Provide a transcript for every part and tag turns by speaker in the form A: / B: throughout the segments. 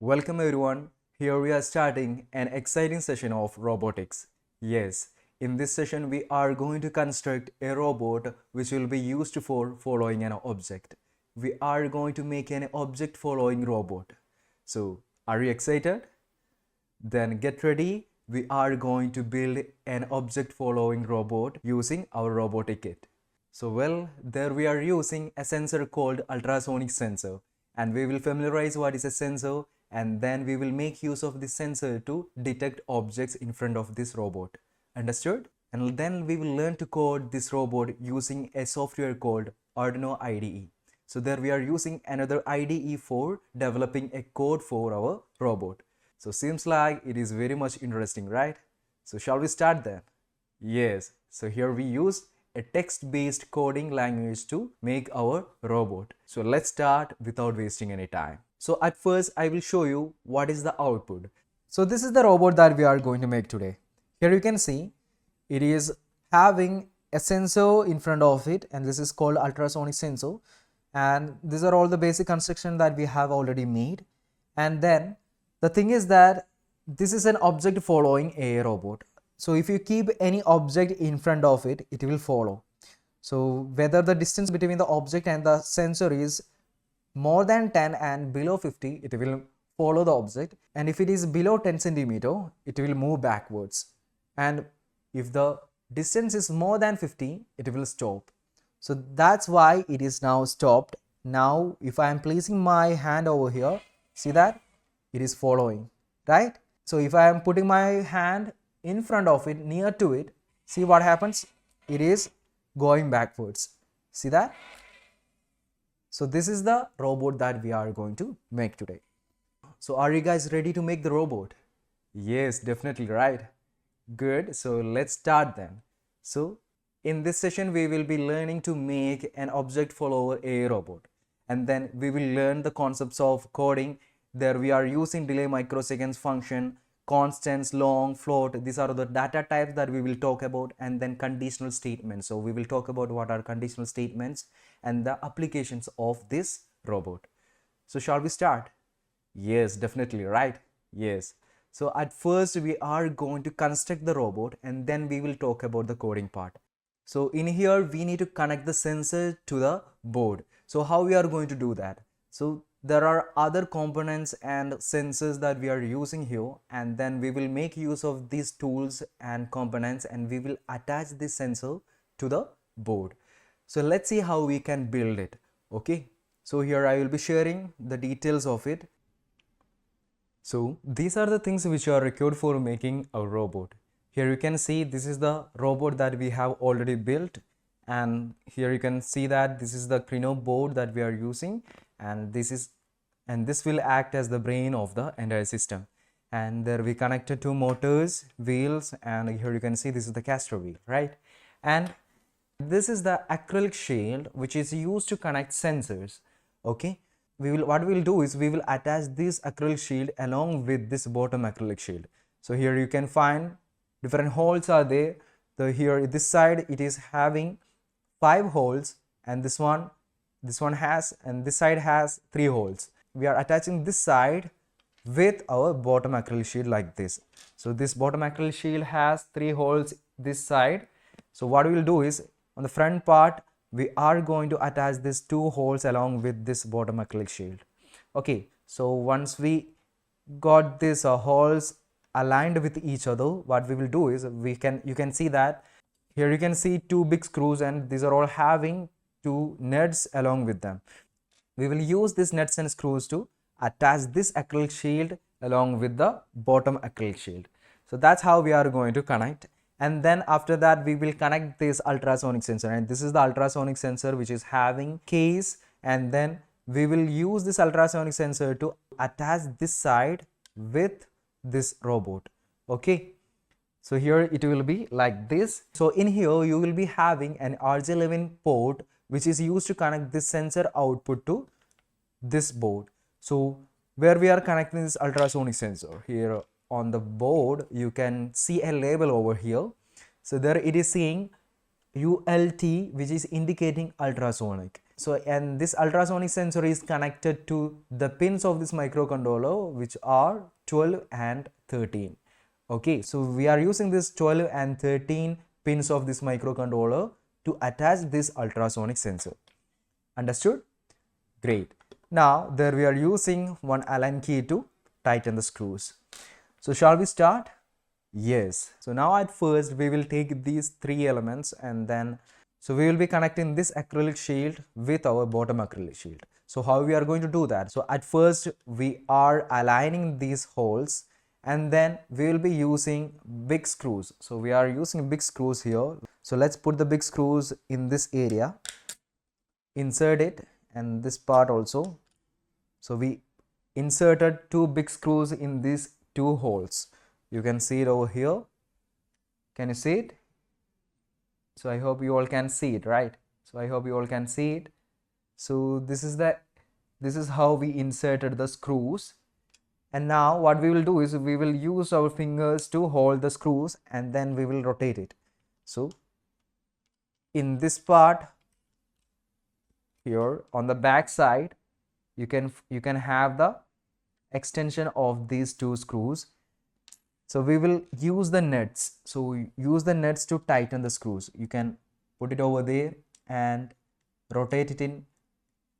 A: Welcome everyone. Here we are starting an exciting session of robotics. Yes, in this session we are going to construct a robot which will be used for following an object. We are going to make an object following robot. So, are you excited? Then get ready. We are going to build an object following robot using our robotic kit. There we are using a sensor called ultrasonic sensor, and we will familiarize what is a sensor, and then we will make use of this sensor to detect objects in front of this robot. Understood? And then we will learn to code this robot using a software called Arduino IDE. So there we are using another IDE for developing a code for our robot. So seems like it is very much interesting, right? So shall we start then? Yes. So here we use a text-based coding language to make our robot. So let's start without wasting any time. So at first I will show you what is the output. So this is the robot that we are going to make today. Here you can see it is having a sensor in front of it, and this is called ultrasonic sensor, and these are all the basic construction that we have already made. And then the thing is that this is an object following a robot. So if you keep any object in front of it, it will follow. So whether the distance between the object and the sensor is more than 10 and below 50, it will follow the object. And if it is below 10 centimeter, it will move backwards. And if the distance is more than 50, it will stop. So that's why it is now stopped. Now if I am placing my hand over here, see that it is following, right? So if I am putting my hand in front of it, near to it, see what happens? It is going backwards. See that? So this is the robot that we are going to make today. So are you guys ready to make the robot? Yes, definitely, right? Good. So let's start then. So in this session we will be learning to make an object follower a robot, and then we will learn the concepts of coding. There we are using delay microseconds function, constants, long, float. These are the data types that we will talk about, and then conditional statements. So we will talk about what are conditional statements and the applications of this robot. So shall we start? Yes, definitely, right? Yes. So at first we are going to construct the robot, and then we will talk about the coding part. So in here we need to connect the sensor to the board. So how we are going to do that? So there are other components and sensors that we are using here, and then we will make use of these tools and components, and we will attach this sensor to the board. So let's see how we can build it. Okay, so here I will be sharing the details of it. So these are the things which are required for making a robot. Here you can see this is the robot that we have already built, and here you can see that this is the Crino board that we are using, and this will act as the brain of the entire system. And there we connected two motors, wheels, and here you can see this is the caster wheel, right? And this is the acrylic shield which is used to connect sensors. Okay, what we will do is we will attach this acrylic shield along with this bottom acrylic shield. So here you can find different holes are there. Here this side it is having 5 holes, and this one has, and this side has 3 holes. We are attaching this side with our bottom acrylic shield like this. So this bottom acrylic shield has 3 holes this side. So what we will do is on the front part we are going to attach these 2 holes along with this bottom acrylic shield. Okay, so once we got these holes aligned with each other, what we will do is you can see that here you can see 2 big screws, and these are all having 2 nuts along with them. We will use these nuts and screws to attach this acrylic shield along with the bottom acrylic shield. So that's how we are going to connect. And then after that we will connect this ultrasonic sensor, and this is the ultrasonic sensor which is having case, and then we will use this ultrasonic sensor to attach this side with this robot. Okay, so here it will be like this. So in here you will be having an RJ11 port which is used to connect this sensor output to this board. So where we are connecting this ultrasonic sensor, here on the board you can see a label over here. So there it is saying ULT, which is indicating ultrasonic. So, and this ultrasonic sensor is connected to the pins of this microcontroller, which are 12 and 13. Okay, so we are using this 12 and 13 pins of this microcontroller to attach this ultrasonic sensor. Understood? Great. Now there we are using one Allen key to tighten the screws. So shall we start? Yes. So now at first we will take these three elements, and then so we will be connecting this acrylic shield with our bottom acrylic shield. So how we are going to do that? So at first we are aligning these holes, and then we will be using big screws. So we are using big screws here. So let's put the big screws in this area, insert it, and this part also. So we inserted two big screws in these two holes. You can see it over here. Can you see it? So I hope you all can see it, right? So I hope you all can see it. So this is how we inserted the screws. And now what we will do is we will use our fingers to hold the screws, and then we will rotate it. So in this part here on the back side, you can have the extension of these two screws. So we will use the nuts. So use the nuts to tighten the screws. You can put it over there and rotate it in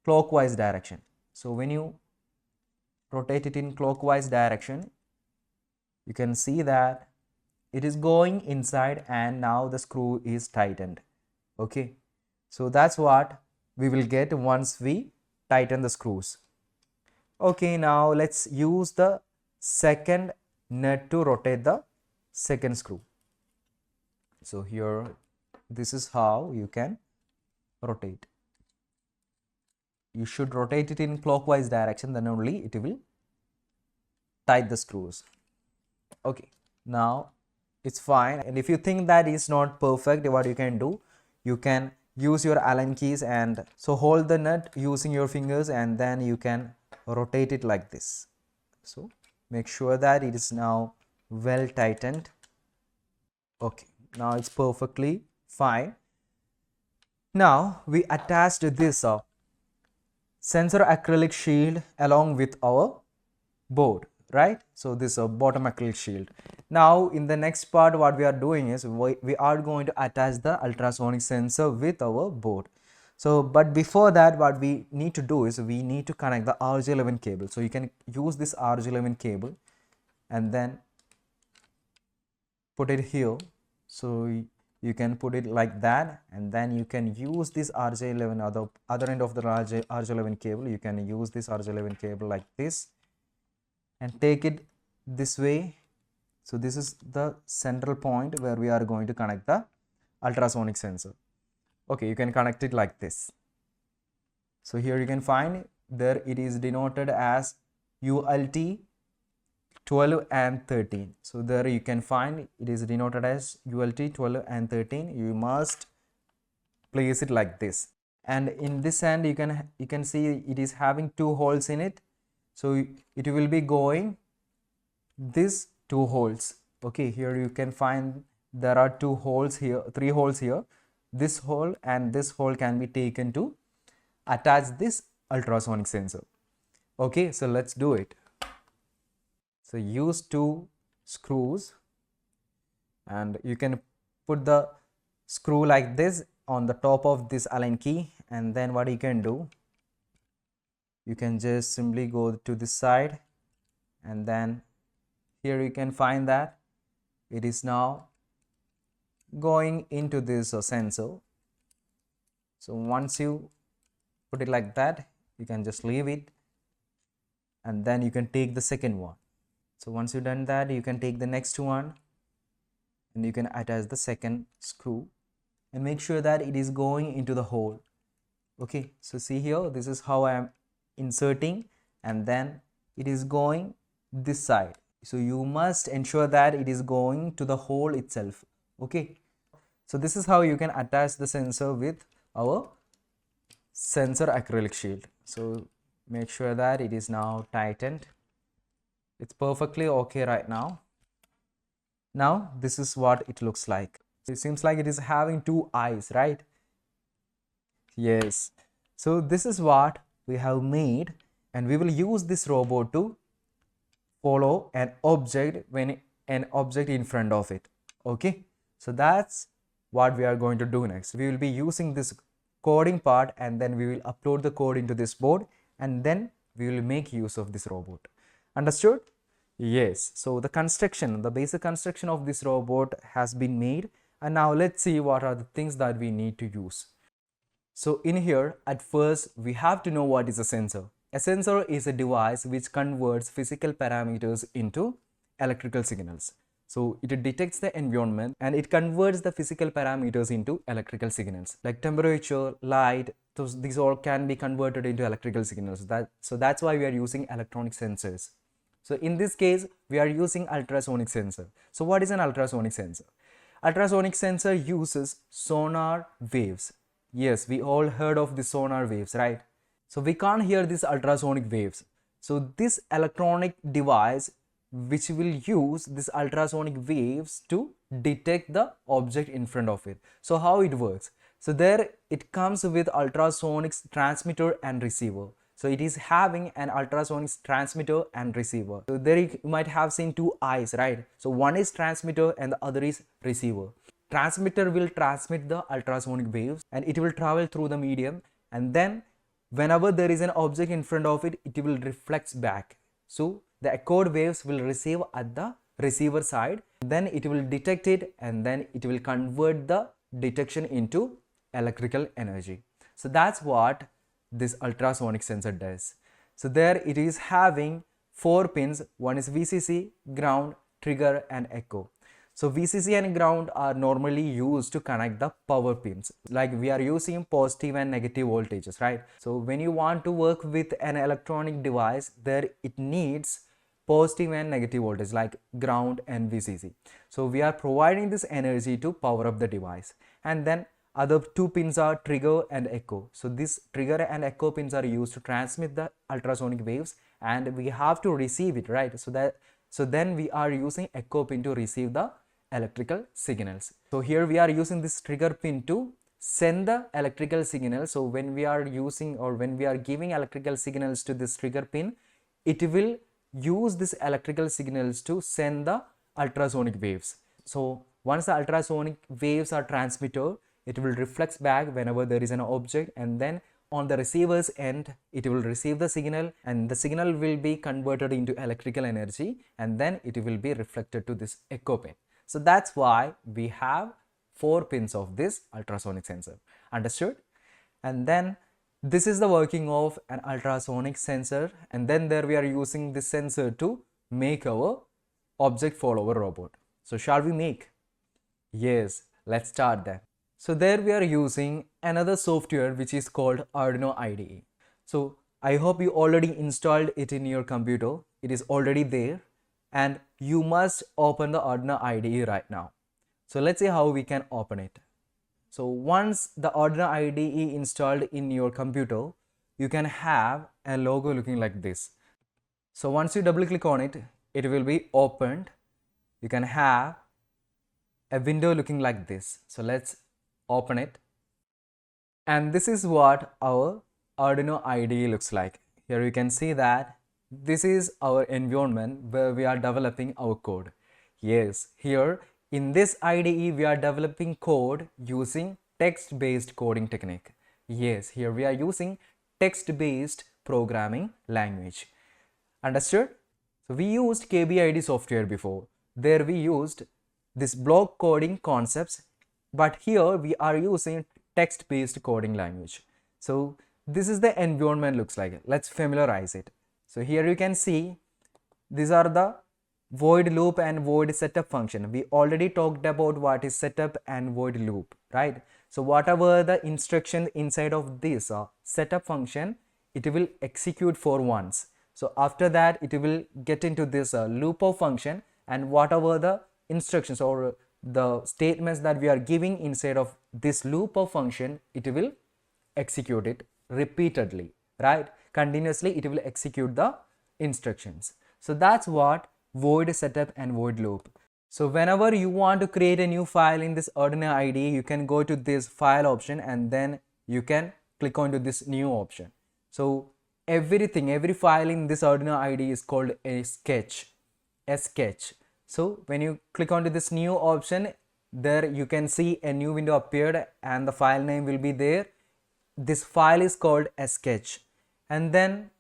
A: clockwise direction. So when you rotate it in clockwise direction, you can see that it is going inside, and now the screw is tightened. Okay, so that's what we will get once we tighten the screws. Okay, now let's use the second nut to rotate the second screw. So here, this is how you can rotate. You should rotate it in clockwise direction, then only it will tight the screws. Okay, now it's fine. And if you think that is not perfect, what you can do, you can use your Allen keys, and so hold the nut using your fingers, and then you can rotate it like this. So make sure that it is now well tightened. Okay, now it's perfectly fine. Now we attached this sensor acrylic shield along with our board, right? So this is a bottom acrylic shield. Now in the next part, what we are doing is we are going to attach the ultrasonic sensor with our board. So but before that, what we need to do is we need to connect the RJ11 cable. So you can use this RJ11 cable and then put it here. So you can put it like that, and then you can use this RJ11 other end of the RJ11 cable. You can use this RJ11 cable like this and take it this way. So this is the central point where we are going to connect the ultrasonic sensor. Okay, you can connect it like this. So here you can find there it is denoted as ULT 12 and 13. So there you can find it is denoted as ULT 12 and 13. You must place it like this, and in this end you can see it is having two holes in it. So it will be going these two holes. Okay, here you can find there are two holes here, three holes here. This hole and this hole can be taken to attach this ultrasonic sensor. Okay, so let's do it. So use two screws, and you can put the screw like this on the top of this Allen key, and then what you can do, you can just simply go to this side, and then here you can find that it is now going into this sensor. So once you put it like that, you can just leave it, and then you can take the second one. So once you've done that, you can take the next one and you can attach the second screw and make sure that it is going into the hole. Okay, so see here, this is how I am inserting, and then it is going this side. So you must ensure that it is going to the hole itself. Okay, so this is how you can attach the sensor with our sensor acrylic shield. So make sure that it is now tightened. It's perfectly okay right now. Now this is what it looks like. It seems like it is having two eyes, right? Yes. So this is what we have made, and we will use this robot to follow an object when an object in front of it. Okay, so that's what we are going to do next. We will be using this coding part, and then we will upload the code into this board, and then we will make use of this robot. Understood? Yes. So the basic construction of this robot has been made, and now let's see what are the things that we need to use. So in here, at first, we have to know what is a sensor. A sensor is a device which converts physical parameters into electrical signals. So it detects the environment and it converts the physical parameters into electrical signals like temperature, light. These all can be converted into electrical signals. So that's why we are using electronic sensors. So in this case, we are using ultrasonic sensor. So what is an ultrasonic sensor? Ultrasonic sensor uses sonar waves. Yes, we all heard of the sonar waves, right? So we can't hear these ultrasonic waves. So this electronic device which will use these ultrasonic waves to detect the object in front of it. So how it works? So there it comes with ultrasonic transmitter and receiver. So it is having an ultrasonic transmitter and receiver. So there you might have seen two eyes, right? So one is transmitter and the other is receiver. Transmitter will transmit the ultrasonic waves and it will travel through the medium, and then whenever there is an object in front of it, it will reflect back. So the echoed waves will receive at the receiver side, then it will detect it, and then it will convert the detection into electrical energy. So that's what this ultrasonic sensor does. So there it is having 4 pins. One is VCC, ground, trigger and echo. So VCC and ground are normally used to connect the power pins. Like we are using positive and negative voltages, right? So when you want to work with an electronic device, there it needs positive and negative voltage like ground and VCC. So we are providing this energy to power up the device. And then other 2 pins are trigger and echo. So this trigger and echo pins are used to transmit the ultrasonic waves, and we have to receive it, right? So then we are using echo pin to receive the electrical signals. So here we are using this trigger pin to send the electrical signal. So when we are using or when we are giving electrical signals to this trigger pin, it will use this electrical signals to send the ultrasonic waves. So once the ultrasonic waves are transmitted, it will reflect back whenever there is an object, and then on the receiver's end it will receive the signal, and the signal will be converted into electrical energy, and then it will be reflected to this echo pin. So that's why we have 4 pins of this ultrasonic sensor. Understood? And then this is the working of an ultrasonic sensor, and then there we are using this sensor to make our object follower robot. So shall we make? Yes, let's start then. So there we are using another software which is called Arduino IDE. So I hope you already installed it in your computer. It is already there, and you must open the Arduino IDE right now. So let's see how we can open it. So once the Arduino IDE installed in your computer, you can have a logo looking like this. So once you double click on it, it will be opened. You can have a window looking like this. So let's open it. And this is what our Arduino IDE looks like. Here you can see that this is our environment where we are developing our code. Yes, here in this IDE we are developing code using text-based coding technique. Yes, here we are using text-based programming language. Understood? So we used KBID software before. There we used this block coding concepts, but here we are using text-based coding language. So this is the environment looks like. Let's familiarize it. So here you can see these are the void loop and void setup function. We already talked about what is setup and void loop, right? So whatever the instruction inside of this setup function, it will execute for once. So after that it will get into this loop of function, and whatever the instructions or the statements that we are giving inside of this loop of function, it will execute it repeatedly, right? Continuously it will execute the instructions. So that's what void setup and void loop. So whenever you want to create a new file in this Arduino IDE, you can go to this file option and then you can click onto this new option. So everything, every file in this Arduino IDE is called a sketch. So when you click onto this new option, there you can see a new window appeared and the file name will be there. This file is called a sketch, and then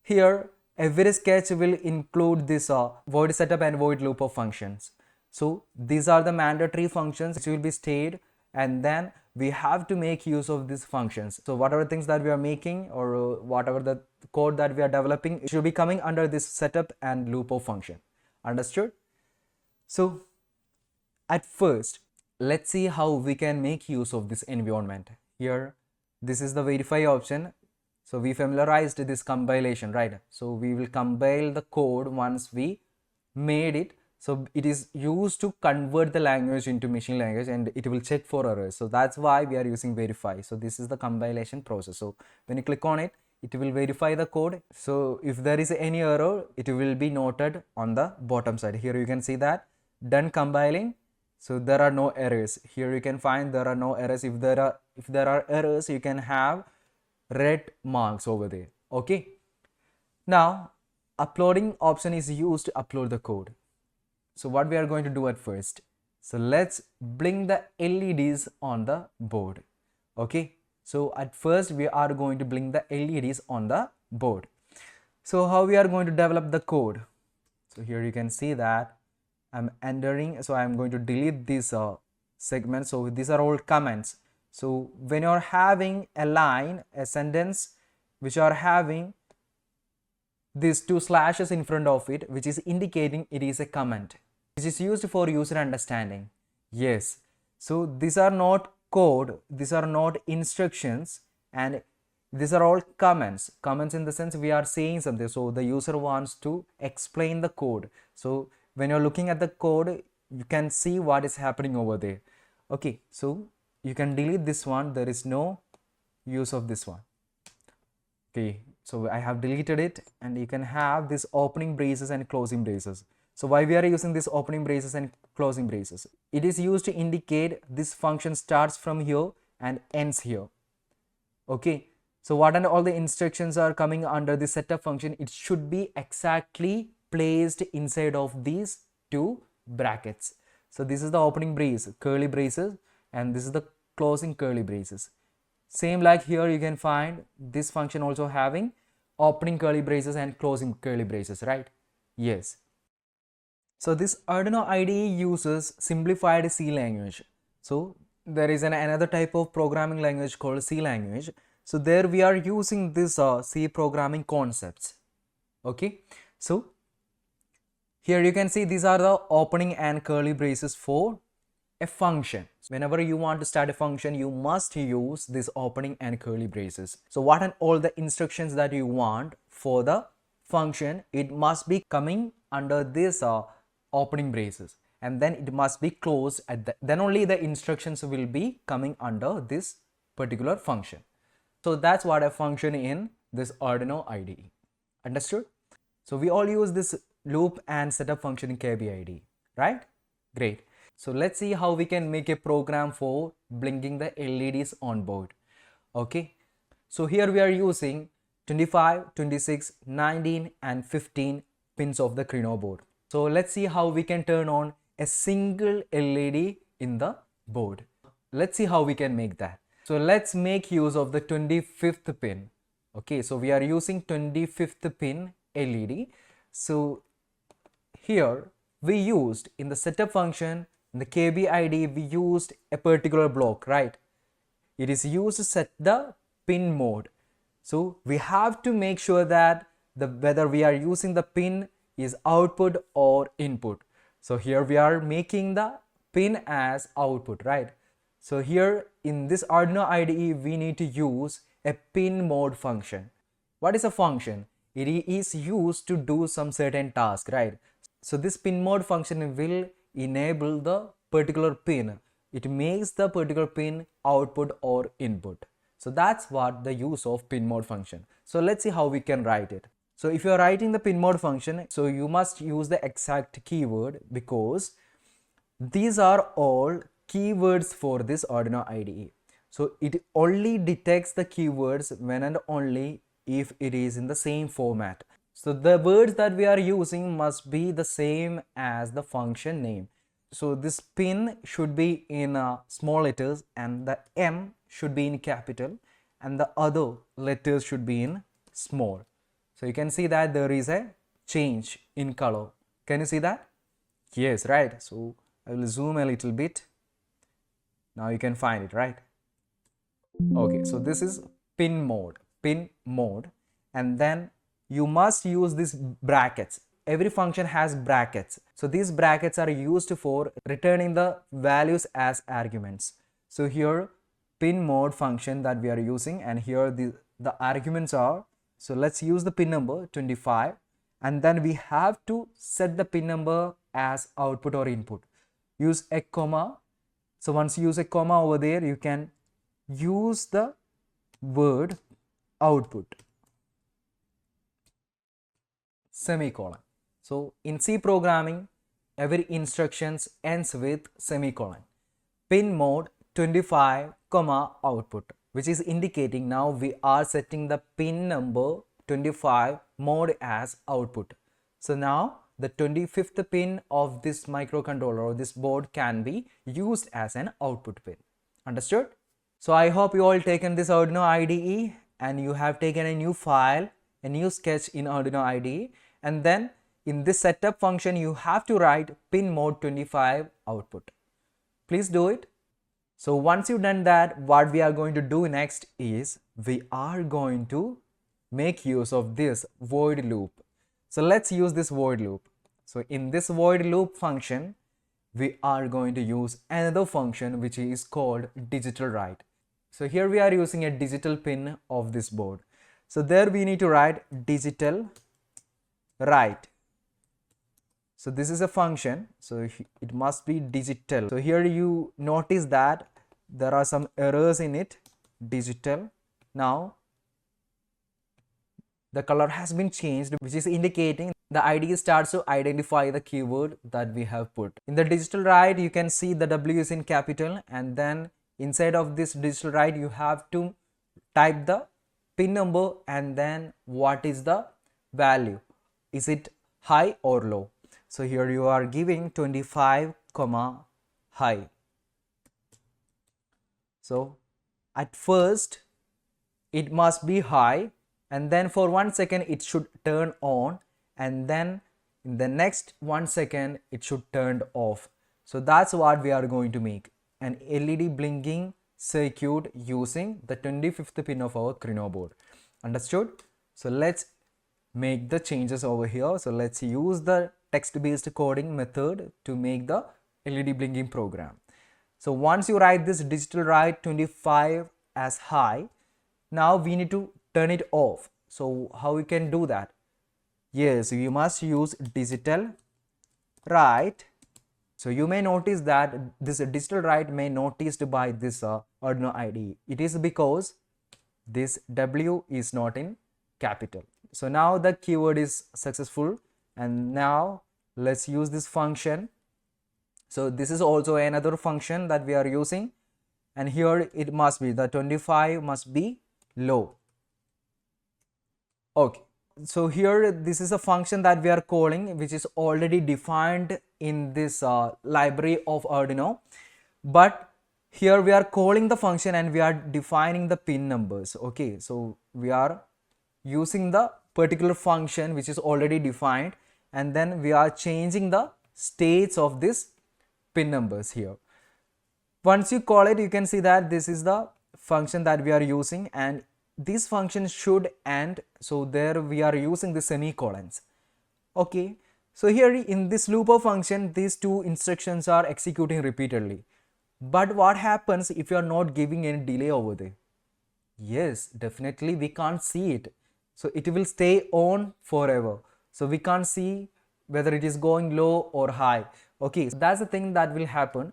A: here every sketch will include this void setup and void loop of functions. So these are the mandatory functions which will be stayed, and then we have to make use of these functions. So whatever things that we are making, or whatever the code that we are developing, it should be coming under this setup and loop of function. Understood? So at first, let's see how we can make use of this environment. Here, this is the verify option. So we familiarized this compilation, right? So we will compile the code once we made it. So it is used to convert the language into machine language, and it will check for errors. So that's why we are using verify. So this is the compilation process. So when you click on it, it will verify the code. So if there is any error, it will be noted on the bottom side. Here you can see that done compiling. So there are no errors. Here you can find there are no errors. If there are errors, you can have red marks over there. Okay. Now uploading option is used to upload the code. So what we are going to do at first, so let's blink the LEDs on the board. Okay, so at first we are going to blink the LEDs on the board. So how we are going to develop the code? So here you can see that I'm entering, so I'm going to delete this segment. So these are all comments. So when you're having a line, a sentence which are having these two slashes in front of it, which is indicating it is a comment, which is used for user understanding. Yes, so these are not code, these are not instructions, and these are all comments. Comments in the sense we are saying something, so the user wants to explain the code. So when you're looking at the code, you can see what is happening over there. Okay, so you can delete this one, there is no use of this one. Okay, so I have deleted it, and you can have this opening braces and closing braces. So why we are using this opening braces and closing braces? It is used to indicate this function starts from here and ends here. Okay, so what and all the instructions are coming under the setup function, it should be exactly placed inside of these two brackets. So this is the opening brace, curly braces, and this is the closing curly braces. Same like here you can find this function also having opening curly braces and closing curly braces, right? Yes. So this Arduino IDE uses simplified C language. So there is another type of programming language called C language. So there we are using this C programming concepts. Okay. So here you can see these are the opening and curly braces for a function. Whenever you want to start a function, you must use this opening and curly braces. So what and all the instructions that you want for the function, it must be coming under this opening braces, and then it must be closed at then only the instructions will be coming under this particular function. So that's what a function in this Arduino IDE. Understood? So we all use this loop and setup function in KB IDE, right? Great. So let's see how we can make a program for blinking the LEDs on board. Okay. So here we are using 25, 26, 19 and 15 pins of the Krino board. So let's see how we can turn on a single LED in the board. Let's see how we can make that. So let's make use of the 25th pin. Okay, so we are using 25th pin LED. So here we used in the setup function, in the KB IDE, we used a particular block, right? It is used to set the pin mode. So we have to make sure that whether we are using the pin is output or input. So here we are making the pin as output, right? So here in this Arduino IDE, we need to use a pin mode function. What is a function? It is used to do some certain task, right? So this pin mode function will enable the particular pin. It makes the particular pin output or input. So that's what the use of pin mode function. So let's see how we can write it. So if you are writing the pin mode function, so you must use the exact keyword, because these are all keywords for this Arduino IDE. So it only detects the keywords when and only if it is in the same format. So the words that we are using must be the same as the function name. So this pin should be in small letters and the M should be in capital and the other letters should be in small. So you can see that there is a change in color. Can you see that? Yes, right. So I will zoom a little bit. Now you can find it, right? Okay, so this is pin mode, and then you must use these brackets. Every function has brackets. So these brackets are used for returning the values as arguments. So here pin mode function that we are using, and here the arguments are, so let's use the pin number 25, and then we have to set the pin number as output or input. Use a comma. So once you use a comma over there, you can use the word output, semicolon. So in C programming, every instructions ends with semicolon. Pin mode 25 comma output, which is indicating now we are setting the pin number 25 mode as output. So now the 25th pin of this microcontroller or this board can be used as an output pin. Understood? So I hope you all taken this Arduino IDE and you have taken a new file, a new sketch in Arduino IDE, and then in this setup function you have to write pin mode 25 output. Please do it. So once you've done that, what we are going to do next is we are going to make use of this void loop. So let's use this void loop. So in this void loop function, we are going to use another function which is called digital write. So here we are using a digital pin of this board. So there we need to write digital write. So this is a function, so it must be digital. So here you notice that there are some errors in it, digital. Now the color has been changed, which is indicating the IDE starts to identify the keyword that we have put. In the digital write, you can see the W is in capital, and then inside of this digital write, you have to type the pin number and then what is the value. Is it high or low? So here you are giving 25 comma high. So at first it must be high, and then for 1 second it should turn on, and then in the next 1 second it should turn off. So that's what we are going to make, an LED blinking circuit using the 25th pin of our Krino board. Understood? So let's make the changes over here. So let's use the text-based coding method to make the LED blinking program. So once you write this digital write 25 as high, now we need to turn it off. So how we can do that? Yes, you must use digital write. So you may notice that this digital write may noticed by this Arduino IDE. It is because this W is not in capital. So now the keyword is successful, and now let's use this function. So this is also another function that we are using, and here it must be the 25 must be low. Okay, so here this is a function that we are calling, which is already defined in this library of Arduino, but here we are calling the function and we are defining the pin numbers. Okay, so we are using the particular function which is already defined, and then we are changing the states of this pin numbers here. Once you call it, you can see that this is the function that we are using, and this function should end. So there we are using the semicolons. Okay, so here in this looper function, these two instructions are executing repeatedly. But what happens if you are not giving any delay over there? Yes, definitely we can't see it. So it will stay on forever. So we can't see whether it is going low or high. Okay, so that's the thing that will happen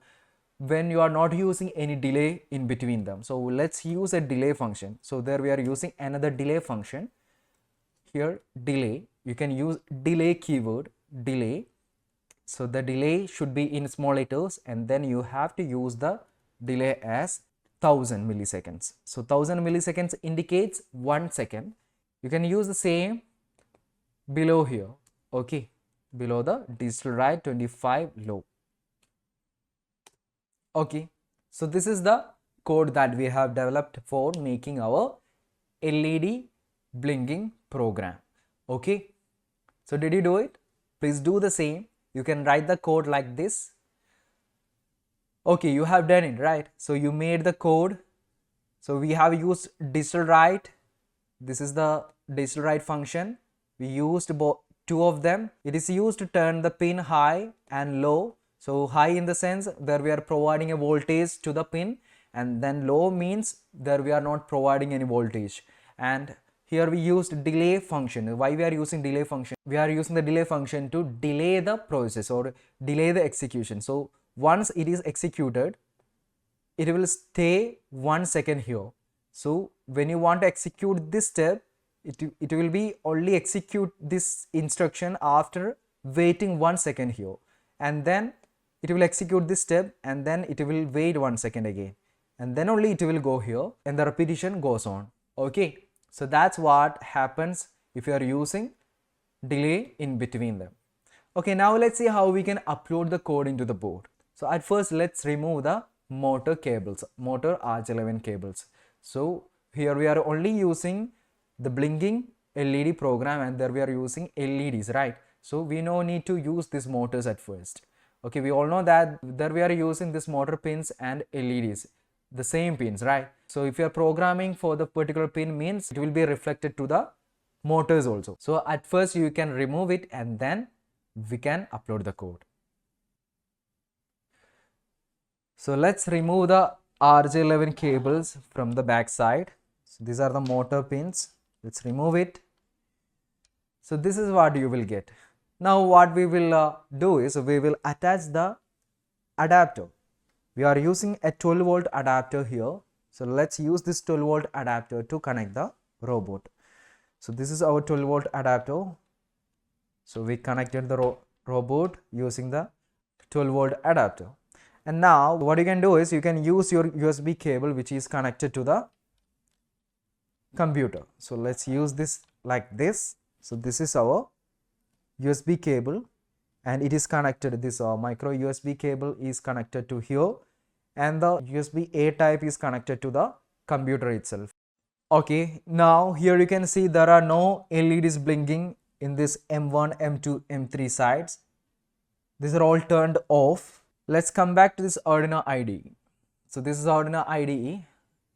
A: when you are not using any delay in between them. So let's use a delay function. So there we are using another delay function. Here delay, you can use delay keyword, delay. So the delay should be in small letters, and then you have to use the delay as 1000 milliseconds. So 1000 milliseconds indicates 1 second. You can use the same below here, okay, below the digital write 25 low. Okay, so this is the code that we have developed for making our LED blinking program. Okay, so did you do it? Please do the same. You can write the code like this. Okay, you have done it, right? So you made the code. So we have used digital write. This is the digital write function. We used two of them. It is used to turn the pin high and low. So high in the sense where we are providing a voltage to the pin, and then low means there we are not providing any voltage. And here we used delay function. Why we are using delay function? We are using the delay function to delay the process or delay the execution. So once it is executed, it will stay 1 second here. So when you want to execute this step, it will be only execute this instruction after waiting 1 second here, and then it will execute this step, and then it will wait 1 second again, and then only it will go here, and the repetition goes on. Okay, so that's what happens if you are using delay in between them. Okay, now let's see how we can upload the code into the board. So at first let's remove the motor cables, motor RJ11 cables. So here we are only using the blinking LED program, and there we are using LEDs, right? So we no need to use these motors at first. Okay, we all know that there we are using this motor pins and LEDs, the same pins, right? So if you are programming for the particular pin means it will be reflected to the motors also. So at first you can remove it, and then we can upload the code. So let's remove the RJ11 cables from the back side. So these are the motor pins. Let's remove it. So this is what you will get. Now what we will do is we will attach the adapter. We are using a 12 volt adapter here. So let's use this 12 volt adapter to connect the robot. So this is our 12 volt adapter. So we connected the robot using the 12 volt adapter. And now what you can do is you can use your USB cable which is connected to the computer. So let's use this like this. So this is our USB cable, and it is connected, this micro USB cable is connected to here, and the USB A type is connected to the computer itself. Okay, now here you can see there are no LEDs blinking in this M1, M2, M3 sides. These are all turned off. Let's come back to this Arduino IDE. So this is Arduino IDE.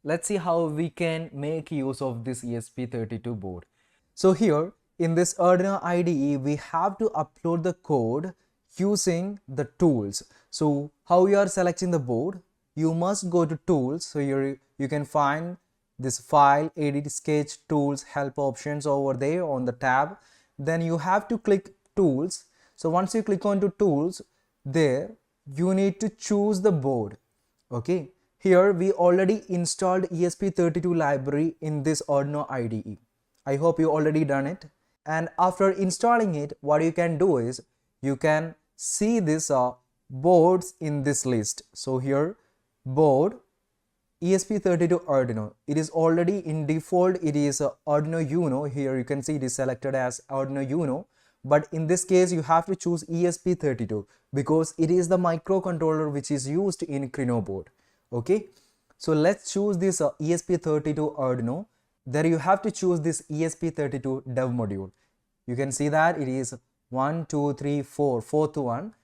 A: Let's see how we can make use of this ESP32 board. So here in this Arduino IDE, we have to upload the code using the tools. So how you are selecting the board? You must go to tools. So here you can find this file, edit, sketch, tools, help options over there on the tab. Then you have to click tools. So once you click on to tools, there you need to choose the board. Okay. Here we already installed ESP32 library in this Arduino IDE. I hope you already done it. And after installing it, what you can do is you can see this boards in this list. So here board ESP32 Arduino. It is already in default. It is Arduino Uno. Here you can see it is selected as Arduino Uno. But in this case you have to choose ESP32 because it is the microcontroller which is used in Krino board. Okay, so let's choose this ESP32 Arduino. There you have to choose this ESP32 dev module. You can see that it is 1, 2, 3, 4, fourth one.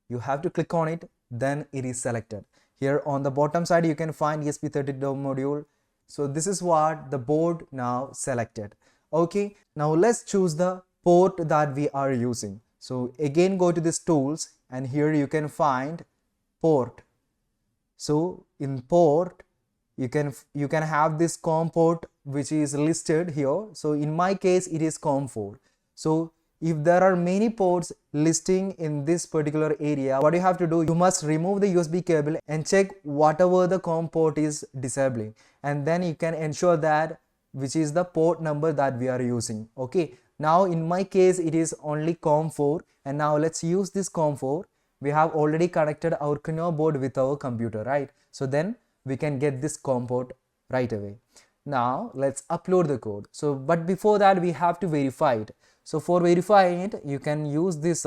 A: You have to click on it, then it is selected. Here on the bottom side you can find ESP32 dev module. So this is what the board now selected. Okay, now let's choose the port that we are using. So again go to this tools, and here you can find port. So in port you can have this COM port which is listed here. So in my case it is COM4. So if there are many ports listing in this particular area, what you have to do, you must remove the USB cable and check whatever the COM port is disabling, and then you can ensure that which is the port number that we are using. Okay, now in my case it is only COM4, and now let's use this COM4. We have already connected our Krino board with our computer, right? So then we can get this comport right away. Now let's upload the code. So but before that we have to verify it. So for verifying it, you can use this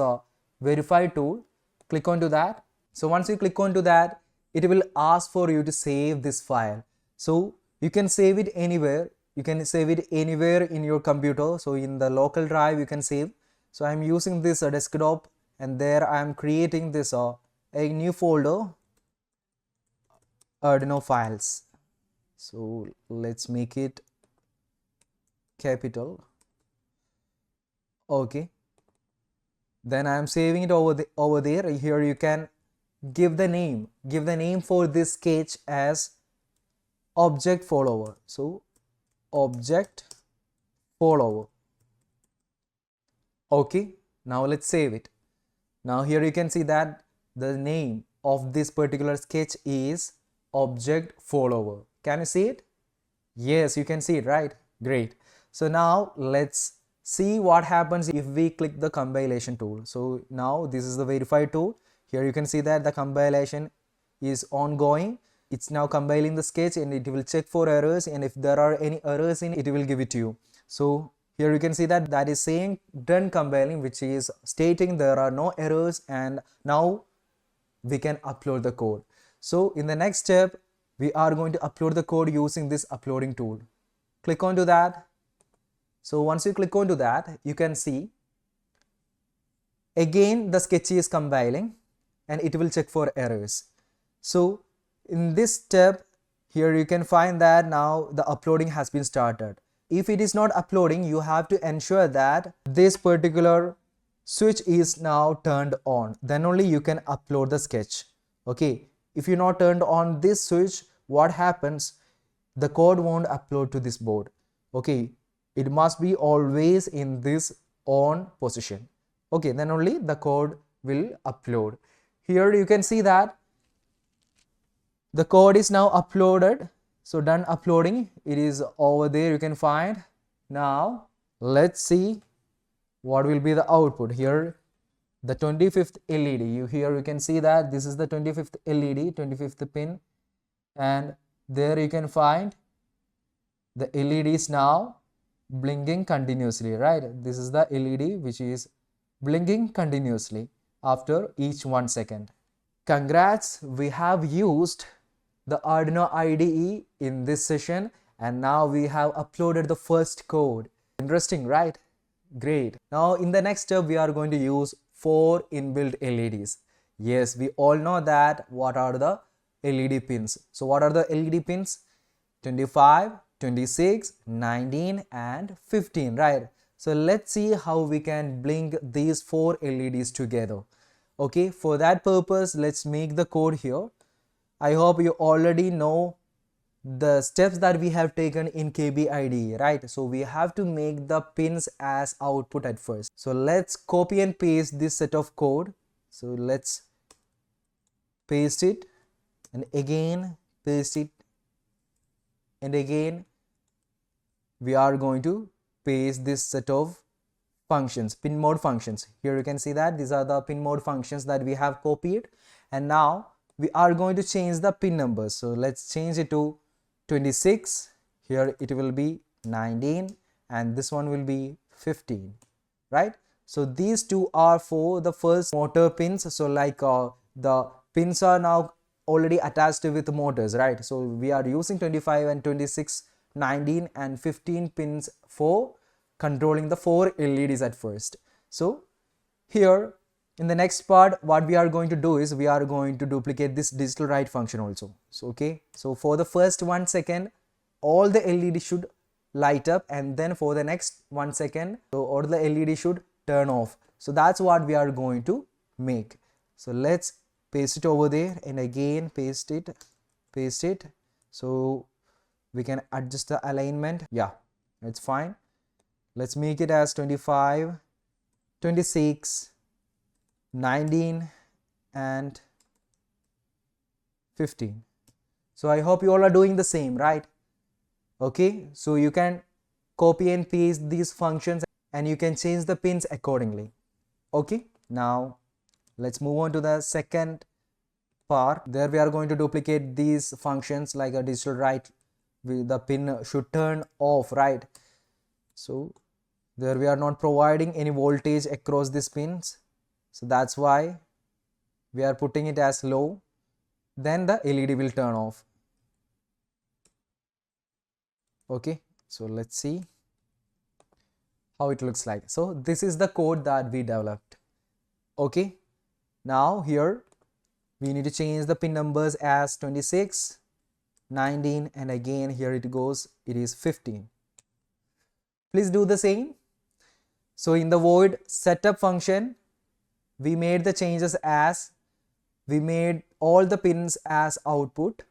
A: verify tool. Click onto that. So once you click onto that, it will ask for you to save this file. So you can save it anywhere. You can save it anywhere in your computer. So in the local drive you can save. So I'm using this desktop, and there I'm creating this a new folder, Arduino files. So let's make it capital. Okay. Then I'm saving it over there. Here you can give the name for this sketch as object follower. So object follower. Okay, now let's save it. Now here you can see that the name of this particular sketch is object follower. Can you see it? Yes, you can see it, right? Great. So now let's see what happens if we click the compilation tool. So now this is the verify tool. Here you can see that the compilation is ongoing. It's now compiling the sketch, and it will check for errors, and if there are any errors in it, it will give it to you. So here you can see that that is saying done compiling, which is stating there are no errors, and now we can upload the code. So in the next step, we are going to upload the code using this uploading tool. Click onto that. So once you click onto that, you can see again the sketch is compiling, and it will check for errors. So in this step, here you can find that now the uploading has been started. If it is not uploading, you have to ensure that this particular switch is now turned on. Then only you can upload the sketch. Okay, if you not turned on this switch, what happens? The code won't upload to this board. Okay, it must be always in this on position. Okay, then only the code will upload. Here you can see that the code is now uploaded. So done uploading, it is over there, you can find. Now let's see what will be the output. Here the 25th LED, here you can see that this is the 25th LED, 25th pin, and there you can find the LED is now blinking continuously, right? This is the LED which is blinking continuously after each 1 second. Congrats, we have used the Arduino IDE in this session, and now we have uploaded the first code. Interesting, right? Great. Now in the next step, we are going to use 4 inbuilt LEDs. Yes, we all know that what are the LED pins. So what are the LED pins? 25, 26, 19 and 15, right? So let's see how we can blink these 4 LEDs together. Okay, for that purpose, let's make the code here. I hope you already know the steps that we have taken in KBIDE, right? So we have to make the pins as output at first. So let's copy and paste this set of code. So let's paste it, and again paste it, and again we are going to paste this set of functions, pin mode functions. Here you can see that these are the pin mode functions that we have copied, and now we are going to change the pin numbers. So let's change it to 26. Here it will be 19, and this one will be 15, right? So these two are for the first motor pins. So like the pins are now already attached with motors, right? So we are using 25 and 26, 19 and 15 pins for controlling the 4 LEDs at first. So here in the next part, what we are going to do is we are going to duplicate this digital write function also. So okay, so for the first 1 second, all the LEDs should light up, and then for the next 1 second, so all the LED should turn off. So that's what we are going to make. So let's paste it over there, and again paste it. So we can adjust the alignment. Yeah, it's fine. Let's make it as 25, 26, 19 and 15. So I hope you all are doing the same, right? Okay, so you can copy and paste these functions, and you can change the pins accordingly. Okay, now let's move on to the second part. There we are going to duplicate these functions like a digital write. The pin should turn off, right? So there we are not providing any voltage across these pins, so that's why we are putting it as low. Then the LED will turn off. Okay, so let's see how it looks like. So this is the code that we developed. Okay, now here we need to change the pin numbers as 26, 19, and again here it goes, it is 15. Please do the same. So in the void setup function, we made the changes as, we made all the pins as output.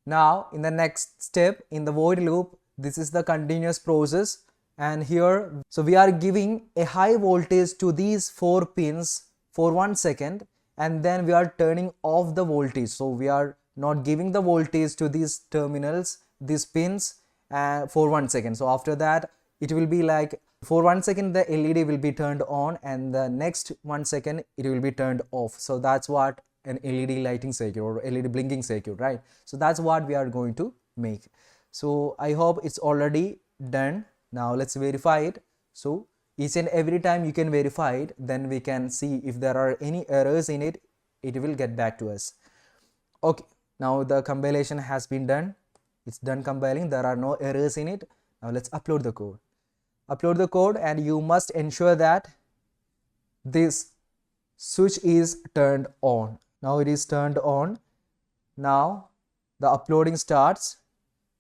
A: Now in the next step in the void loop, this is the continuous process, and here, so we are giving a high voltage to these 4 pins for 1 second, and then we are turning off the voltage. So we are not giving the voltage to these terminals, these pins, for 1 second. So after that it will be like, for 1 second the LED will be turned on, and the next 1 second it will be turned off. So that's what an LED lighting circuit or LED blinking circuit, right? So that's what we are going to make. So I hope it's already done. Now let's verify it. So each and every time you can verify it, then we can see if there are any errors in it, it will get back to us. Okay, now the compilation has been done. It's done compiling, there are no errors in it. Now let's upload the code. Upload the code, and you must ensure that this switch is turned on. Now it is turned on. Now the uploading starts.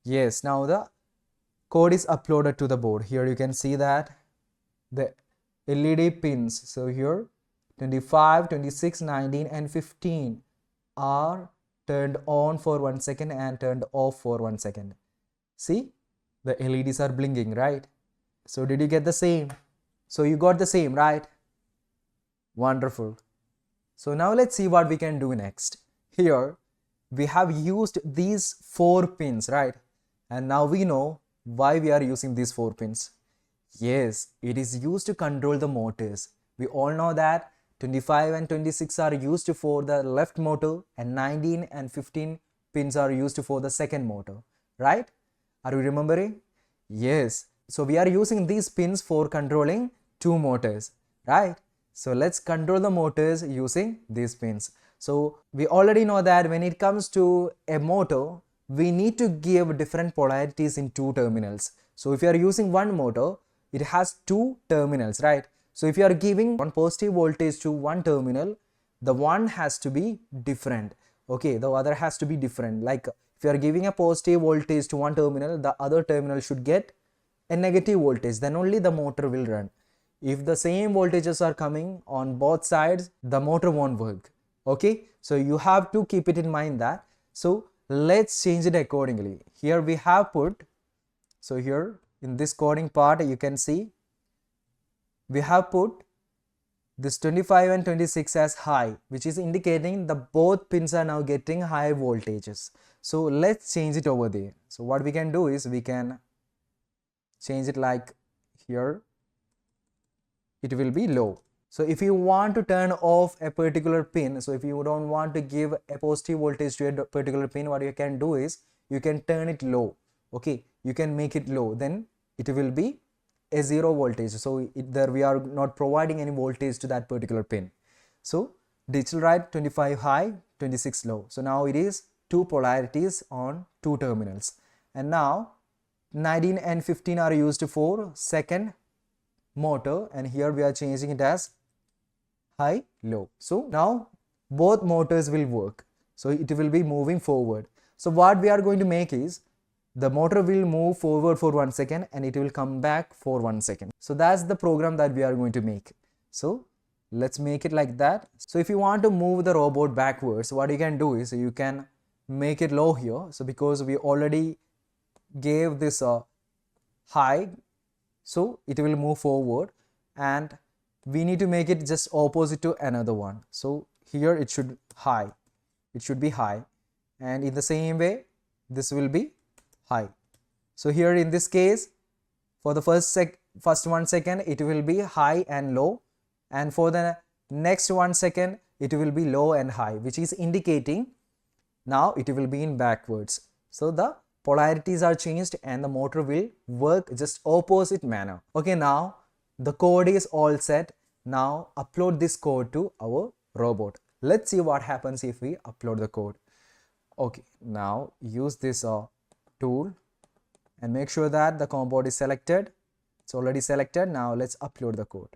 A: Yes, now the code is uploaded to the board. Here you can see that the LED pins, so here 25, 26, 19 and 15 are turned on for 1 second and turned off for 1 second. See, the LEDs are blinking, right? So did you get the same? So you got the same, right? Wonderful. So now let's see what we can do next. Here we have used these 4 pins, right? And now we know why we are using these 4 pins. Yes, it is used to control the motors. We all know that 25 and 26 are used for the left motor, and 19 and 15 pins are used for the second motor, right? Are you remembering? Yes. So we are using these pins for controlling 2 motors, right? So let's control the motors using these pins. So we already know that when it comes to a motor, we need to give different polarities in 2 terminals. So if you are using one motor, it has 2 terminals, right? So if you are giving one positive voltage to one terminal, the one has to be different. Okay, the other has to be different. Like if you are giving a positive voltage to one terminal, the other terminal should get a negative voltage, then only the motor will run. If the same voltages are coming on both sides, the motor won't work. Okay, so you have to keep it in mind that. So let's change it accordingly. Here we have put, so here in this coding part you can see we have put this 25 and 26 as high, which is indicating the both pins are now getting high voltages. So let's change it over there. So what we can do is we can change it like here, it will be low. So if you want to turn off a particular pin, so if you don't want to give a positive voltage to a particular pin, what you can do is you can turn it low. Okay, you can make it low, then it will be a 0 voltage. So there we are not providing any voltage to that particular pin. So digital write 25 high, 26 low. So now it is 2 polarities on 2 terminals. And now 19 and 15 are used for second motor, and here we are changing it as high, low. So now both motors will work. So it will be moving forward. So what we are going to make is the motor will move forward for 1 second and it will come back for 1 second. So that's the program that we are going to make. So let's make it like that. So if you want to move the robot backwards, what you can do is you can make it low here. So because we already gave this high, so it will move forward, and we need to make it just opposite to another one. So here it should high, it should be high, and in the same way this will be high. So here in this case, for the first 1 second it will be high and low, and for the next 1 second it will be low and high, which is indicating now it will be in backwards. So the polarities are changed and the motor will work just opposite manner. Okay, now the code is all set. Now upload this code to our robot. Let's see what happens if we upload the code. Okay, now use this tool and make sure that the COM board is selected. It's already selected. Now let's upload the code.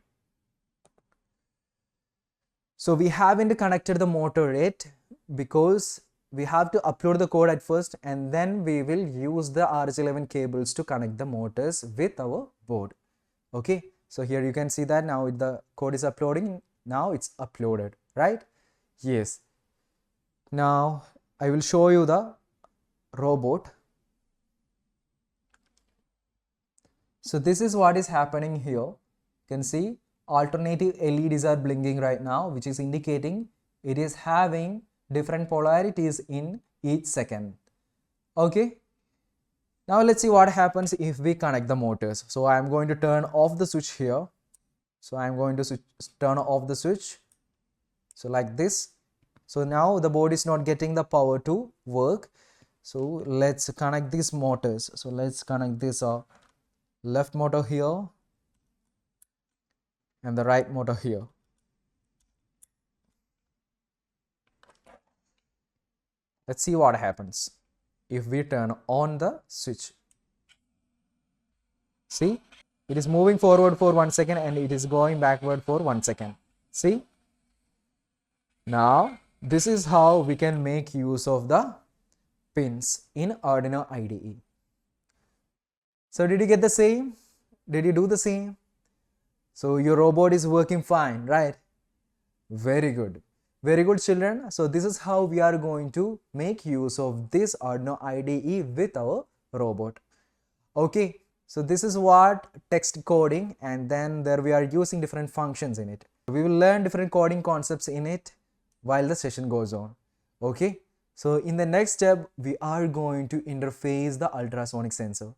A: So we haven't connected the motor yet because we have to upload the code at first, and then we will use the RJ11 cables to connect the motors with our board. Okay, so here you can see that now the code is uploading. Now it's uploaded, right? Yes. Now I will show you the robot. So this is what is happening here. You can see alternative LEDs are blinking right now, which is indicating it is having different polarities in each second. Okay, now let's see what happens if we connect the motors. So I am going to turn off the switch here. So I am going to turn off the switch. So like this. So now the board is not getting the power to work. So let's connect these motors. So let's connect this left motor here and the right motor here. Let's see what happens if we turn on the switch. See, it is moving forward for 1 second and it is going backward for 1 second. See, now this is how we can make use of the pins in Arduino IDE. So did you get the same? Did you do the same? So your robot is working fine, right? Very good. Very good, children. So this is how we are going to make use of this Arduino IDE with our robot. Okay, so this is what text coding, and then there we are using different functions in it. We will learn different coding concepts in it while the session goes on. Okay, so in the next step, we are going to interface the ultrasonic sensor.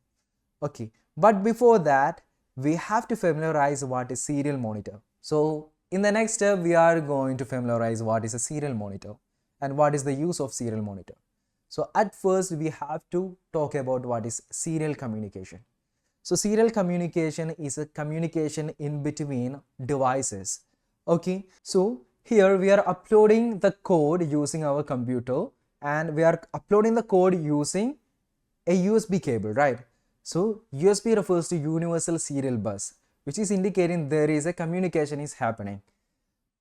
A: Okay, but before that, we have to familiarize what is serial monitor. So in the next step, we are going to familiarize what is a serial monitor and what is the use of serial monitor. So at first, we have to talk about what is serial communication. So serial communication is a communication in between devices. Okay, so here we are uploading the code using our computer, and we are uploading the code using a USB cable, right? So USB refers to Universal Serial Bus, which is indicating there is a communication is happening.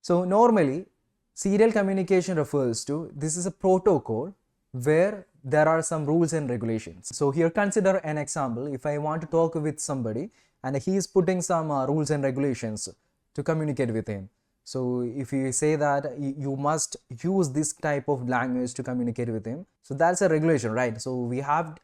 A: So normally serial communication refers to, this is a protocol where there are some rules and regulations. So here consider an example. If I want to talk with somebody and he is putting some rules and regulations to communicate with him. So if you say that you must use this type of language to communicate with him, so that's a regulation, right? So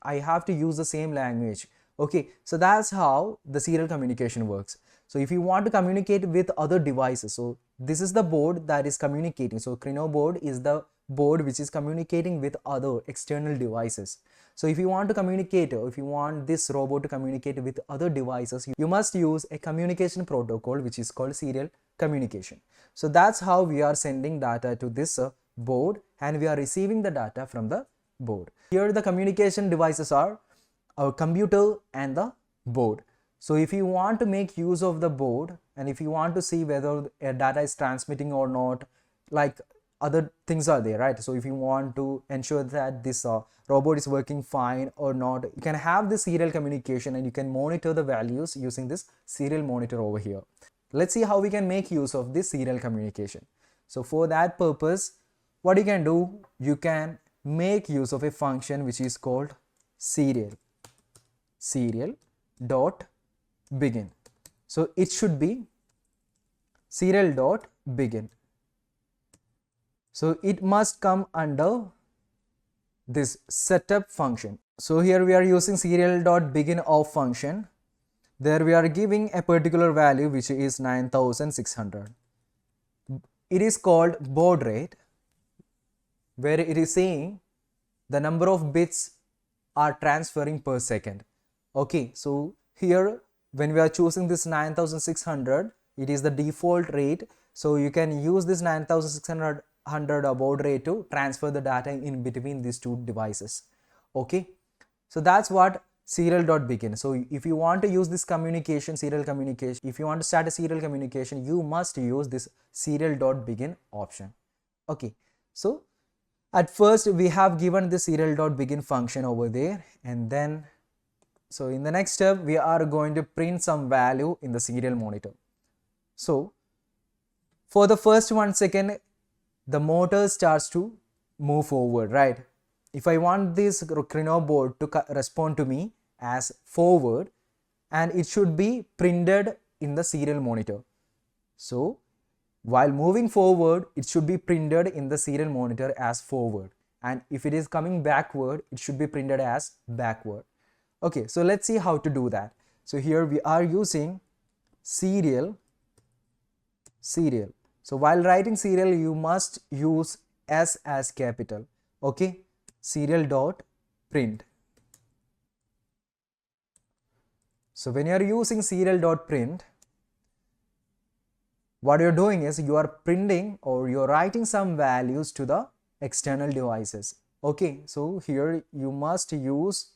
A: I have to use the same language. Okay, so that's how the serial communication works. So if you want to communicate with other devices, so this is the board that is communicating. So Crino board is the board which is communicating with other external devices. So if you want to communicate, or if you want this robot to communicate with other devices, you must use a communication protocol which is called serial communication. So that's how we are sending data to this board, and we are receiving the data from the board. Here the communication devices are our computer and the board. So if you want to make use of the board, and if you want to see whether data is transmitting or not, like other things are there, right? So if you want to ensure that this robot is working fine or not, you can have the serial communication and you can monitor the values using this serial monitor over here. Let's see how we can make use of this serial communication. So for that purpose, what you can do, you can make use of a function which is called serial dot begin. So it should be serial dot begin. So it must come under this setup function. So here we are using serial dot begin of function. There we are giving a particular value which is 9600. It is called baud rate, where it is saying the number of bits are transferring per second. Okay, so here when we are choosing this 9600, It is the default rate. So you can use this 9600 baud rate to transfer the data in between these two devices. Okay, so that's what serial.begin. So if you want to use this communication, serial communication, if you want to start a serial communication, you must use this serial.begin option. Okay, so at first we have given the serial.begin function over there, and then so in the next step we are going to print some value in the serial monitor. So for the first 1 second the motor starts to move forward, right? If I want this Crino board to respond to me as forward, and it should be printed in the serial monitor. So while moving forward, it should be printed in the serial monitor as forward, and if it is coming backward, it should be printed as backward. Okay, so let's see how to do that. So here we are using serial. So while writing serial, you must use S as capital. Okay, serial dot print. So when you are using serial dot print, what you're doing is you are printing or you're writing some values to the external devices. Okay, so here you must use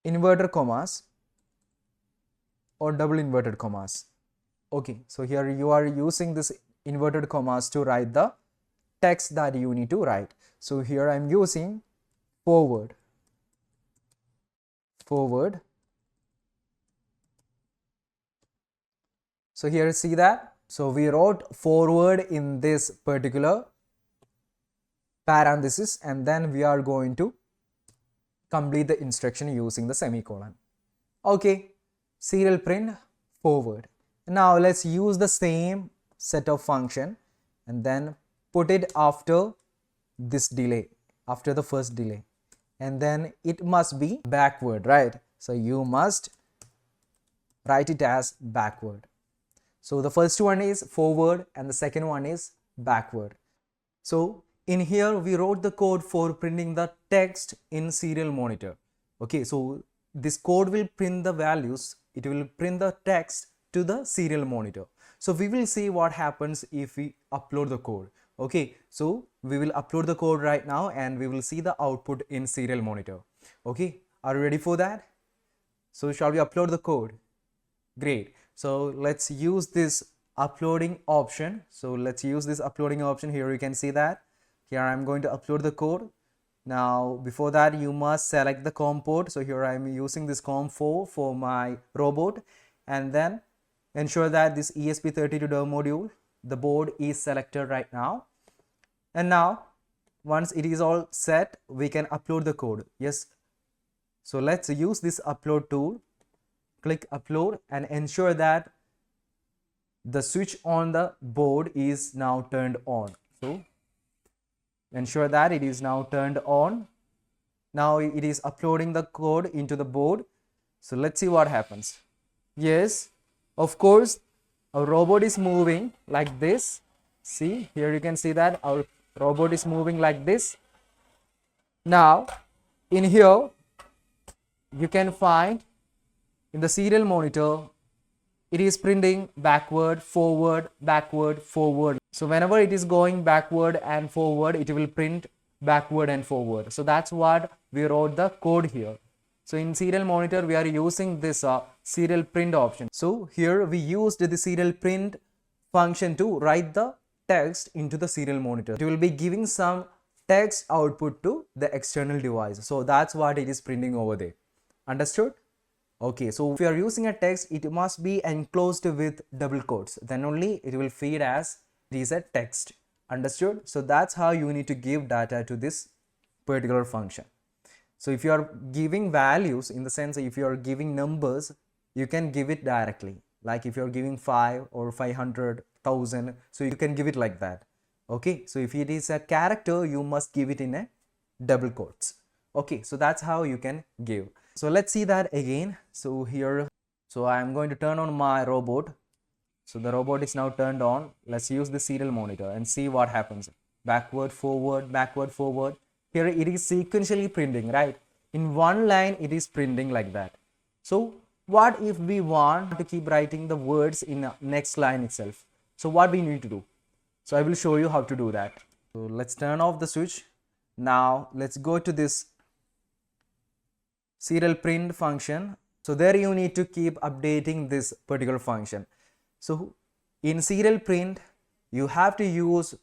A: inverted commas or double inverted commas. Okay, so here you are using this inverted commas to write the text that you need to write. So here I'm using forward. So here see that. So we wrote forward in this particular parenthesis, and then we are going to complete the instruction using the semicolon. Okay, serial print forward. Now let's use the same set of function and then put it after this delay, after the first delay, and then it must be backward, right? So you must write it as backward. So the first one is forward and the second one is backward. So in here we wrote the code for printing the text in serial monitor. Okay, so this code will print the values, it will print the text to the serial monitor. So we will see what happens if we upload the code. Okay, so we will upload the code right now and we will see the output in serial monitor. Okay, are you ready for that? So shall we upload the code? Great. So let's use this uploading option. So let's use this uploading option. Here you can see that. Here I'm going to upload the code. Now before that you must select the COM port. So here I'm using this COM4 for my robot, and then ensure that this ESP32 dev module, the board is selected right now. And now once it is all set, we can upload the code. Yes. So let's use this upload tool. Click upload and ensure that the switch on the board is now turned on. So ensure that it is now turned on. Now it is uploading the code into the board. So let's see what happens. Yes, of course, our robot is moving like this. See, here you can see that our robot is moving like this. Now in here you can find in the serial monitor it is printing backward, forward, backward, forward. So whenever it is going backward and forward, it will print backward and forward. So that's what we wrote the code here. So in serial monitor we are using this serial print option. So here we used the serial print function to write the text into the serial monitor. It will be giving some text output to the external device. So that's what it is printing over there. Understood? Okay, so if you are using a text, it must be enclosed with double quotes. Then only it will feed as it is a text. Understood? So that's how you need to give data to this particular function. So if you are giving values, in the sense if you are giving numbers, you can give it directly. Like if you are giving 5 or 500,000, so you can give it like that. Okay, so if it is a character, you must give it in a double quotes. Okay, so that's how you can give. So let's see that again. So here, so I am going to turn on my robot. So the robot is now turned on. Let's use the serial monitor and see what happens. Backward, forward, backward, forward. Here it is sequentially printing, right? In one line it is printing like that. So what if we want to keep writing the words in the next line itself? So what we need to do? So I will show you how to do that. So let's turn off the switch. Now let's go to this serial print function. So there you need to keep updating this particular function. So in serial print, you have to use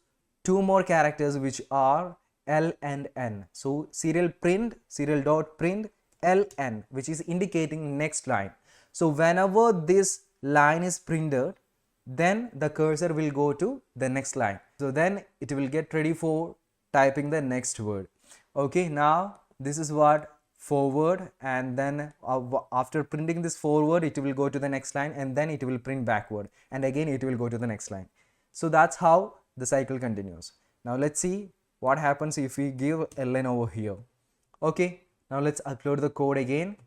A: two more characters which are L and N. So serial print, serial dot print LN, which is indicating next line. So whenever this line is printed, then the cursor will go to the next line. So then it will get ready for typing the next word. Okay, now this is what forward, and then after printing this forward, it will go to the next line, and then it will print backward, and again it will go to the next line. So that's how the cycle continues. Now let's see what happens if we give ln over here. Okay, now let's upload the code again.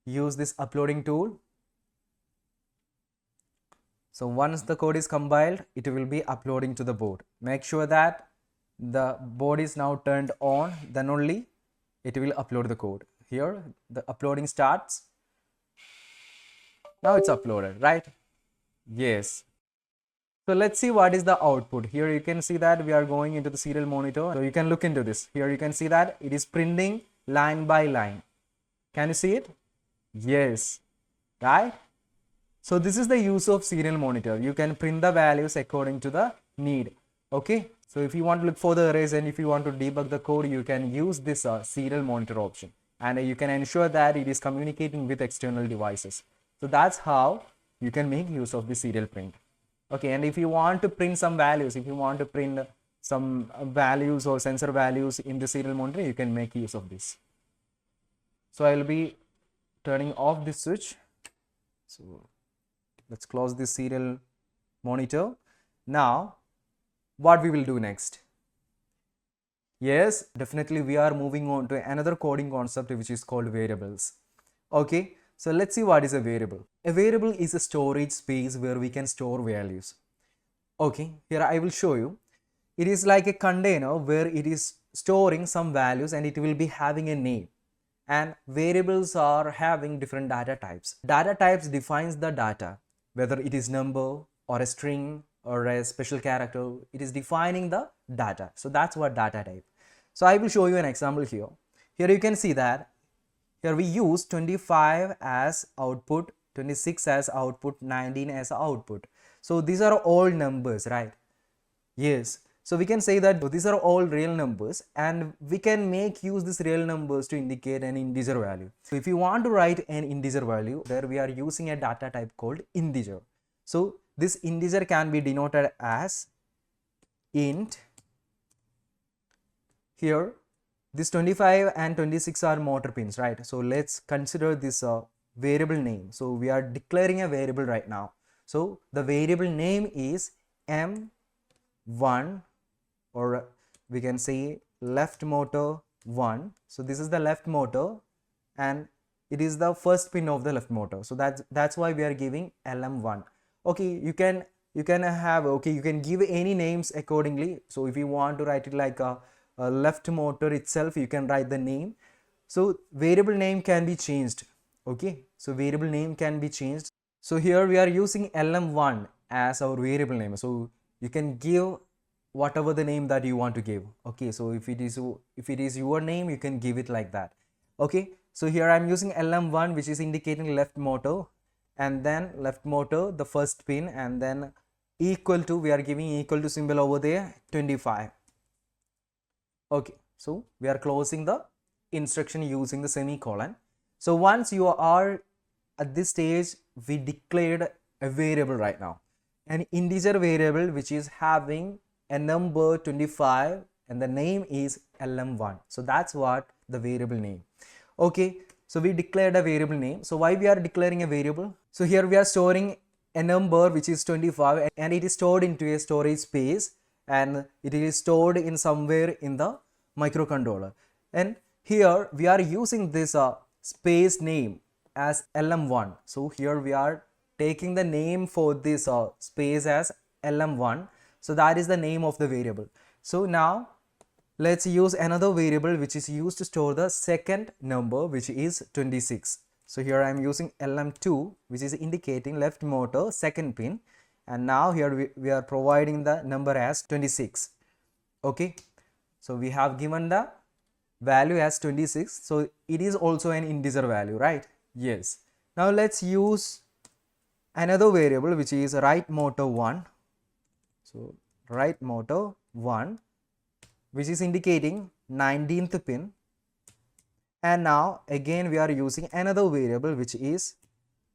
A: Use this uploading tool. So once the code is compiled, it will be uploading to the board. Make sure that the board is now turned on, then only it will upload the code. Here the uploading starts. Now it's uploaded, right? Yes. So let's see what is the output. Here you can see that we are going into the serial monitor. So you can look into this. Here you can see that it is printing line by line. Can you see it? Yes, right? So this is the use of serial monitor. You can print the values according to the need. Okay. So if you want to look for the errors and if you want to debug the code, you can use this serial monitor option, and you can ensure that it is communicating with external devices. So that's how you can make use of the serial print. Okay, and if you want to print some values, if you want to print some values or sensor values in the serial monitor, you can make use of this. So I will be turning off this switch. So let's close this serial monitor. Now what we will do next? Yes, definitely we are moving on to another coding concept which is called variables. Okay, so let's see what is a variable. A variable is a storage space where we can store values. Okay, here I will show you. It is like a container where it is storing some values and it will be having a name. And variables are having different data types. Data types defines the data, whether it is number or a string or a special character. It is defining the data. So that's what data type. So I will show you an example here. Here you can see that here we use 25 as output, 26 as output, 19 as output. So these are all numbers, right? Yes. So we can say that these are all real numbers, and we can make use these real numbers to indicate an integer value. So if you want to write an integer value, there we are using a data type called integer. So this integer can be denoted as int. Here this 25 and 26 are motor pins, right? So let's consider this variable name. So we are declaring a variable right now. So the variable name is m1, or we can say left motor 1. So this is the left motor and it is the first pin of the left motor. So that's why we are giving lm1. Okay, you can have, okay, you can give any names accordingly. So if you want to write it like a left motor itself, you can write the name. So variable name can be changed. Okay, so variable name can be changed. So here we are using lm1 as our variable name. So you can give whatever the name that you want to give. Okay, so if it is your name, you can give it like that. Okay, so here I'm using lm1, which is indicating left motor, and then left motor the first pin, and then equal to, we are giving equal to symbol over there, 25. Okay, so we are closing the instruction using the semicolon. So once you are at this stage, we declared a variable right now, an integer variable which is having a number 25 and the name is lm1. So that's what the variable name. Okay, so we declared a variable name. So why we are declaring a variable? So here we are storing a number which is 25 and it is stored into a storage space, and it is stored in somewhere in the microcontroller. And here we are using this space name as lm1. So here we are taking the name for this space as lm1. So that is the name of the variable. So now let's use another variable which is used to store the second number, which is 26. So here I am using LM2, which is indicating left motor second pin, and now here we are providing the number as 26. Okay, so we have given the value as 26, so it is also an integer value, right? Yes. Now let's use another variable, which is right motor 1. So right motor 1, which is indicating 19th pin, and now again we are using another variable, which is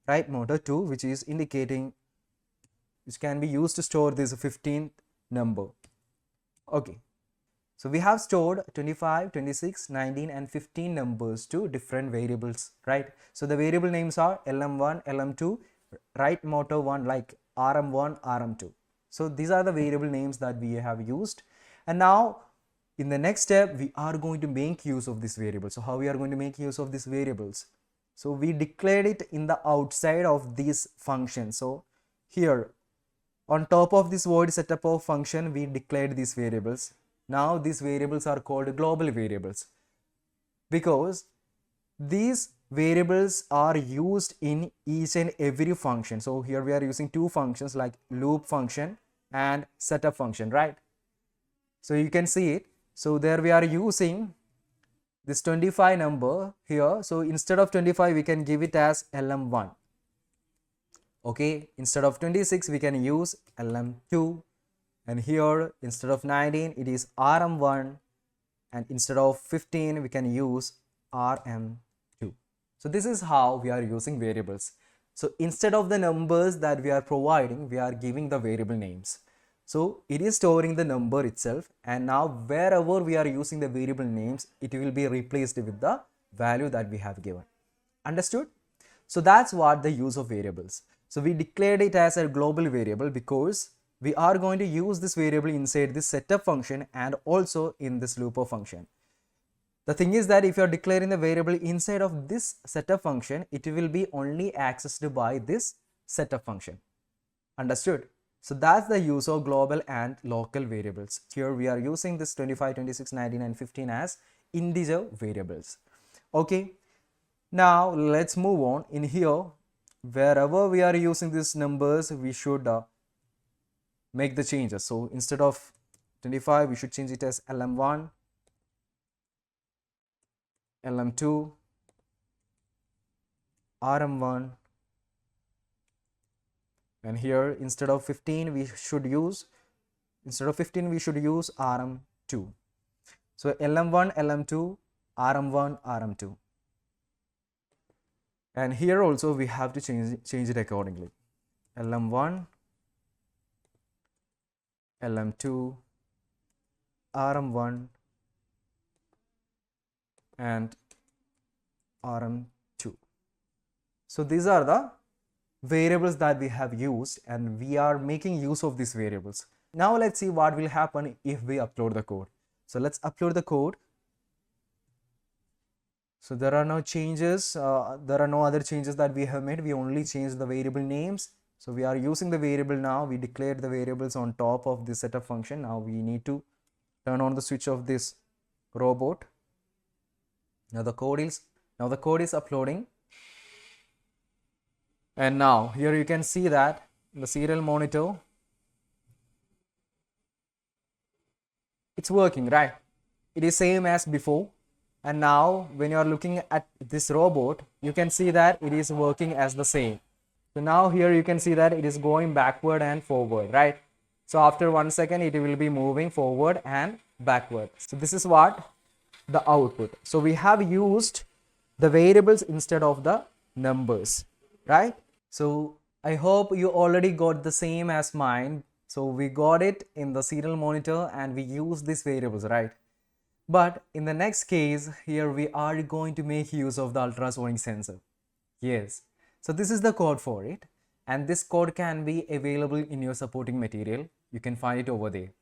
A: right motor 2, which is indicating, which can be used to store this 15th number. Okay, so we have stored 25, 26, 19 and 15 numbers to different variables, right? So the variable names are LM1, LM2, right motor 1 like RM1, RM2. So these are the variable names that we have used, and now in the next step we are going to make use of this variable. So how we are going to make use of these variables? So we declared it in the outside of this function. So here on top of this void setup of function, we declared these variables. Now these variables are called global variables because these variables are used in each and every function. So here we are using two functions like loop function and setup function, right? So you can see it. So there we are using this 25 number here. So instead of 25, we can give it as LM1. Okay, instead of 26, we can use LM2. And here instead of 19, it is RM1. And instead of 15, we can use RM2. So this is how we are using variables. So instead of the numbers that we are providing, we are giving the variable names. So it is storing the number itself, and now wherever we are using the variable names, it will be replaced with the value that we have given. Understood? So that's what the use of variables. So we declared it as a global variable because we are going to use this variable inside this setup function and also in this looper function. The thing is that if you are declaring the variable inside of this setup function, it will be only accessed by this setup function. Understood? So that's the use of global and local variables. Here we are using this 25, 26, 19 and 15 as integer variables. Okay, now let's move on. In here, wherever we are using these numbers, we should make the changes. So instead of 25, we should change it as LM1, LM2, RM1, and here instead of 15 we should use RM2. So LM1, LM2, RM1, RM2, and here also we have to change it accordingly. LM1, LM2, RM1 and RM2. So these are the variables that we have used, and we are making use of these variables. Now let's see what will happen if we upload the code. So let's upload the code. So there are no changes, there are no other changes that we have made. We only changed the variable names. So we are using the variable now. We declared the variables on top of this setup function. Now we need to turn on the switch of this robot. Now the code is uploading. And now here you can see that the serial monitor, it's working, right? It is same as before. And now when you are looking at this robot, you can see that it is working as the same. So now here you can see that it is going backward and forward, right? So after 1 second, it will be moving forward and backward. So this is what the output. So we have used the variables instead of the numbers, right? So I hope you already got the same as mine. So we got it in the serial monitor and we use these variables, right? But in the next case, here we are going to make use of the ultrasonic sensor. Yes. So this is the code for it. And this code can be available in your supporting material. You can find it over there.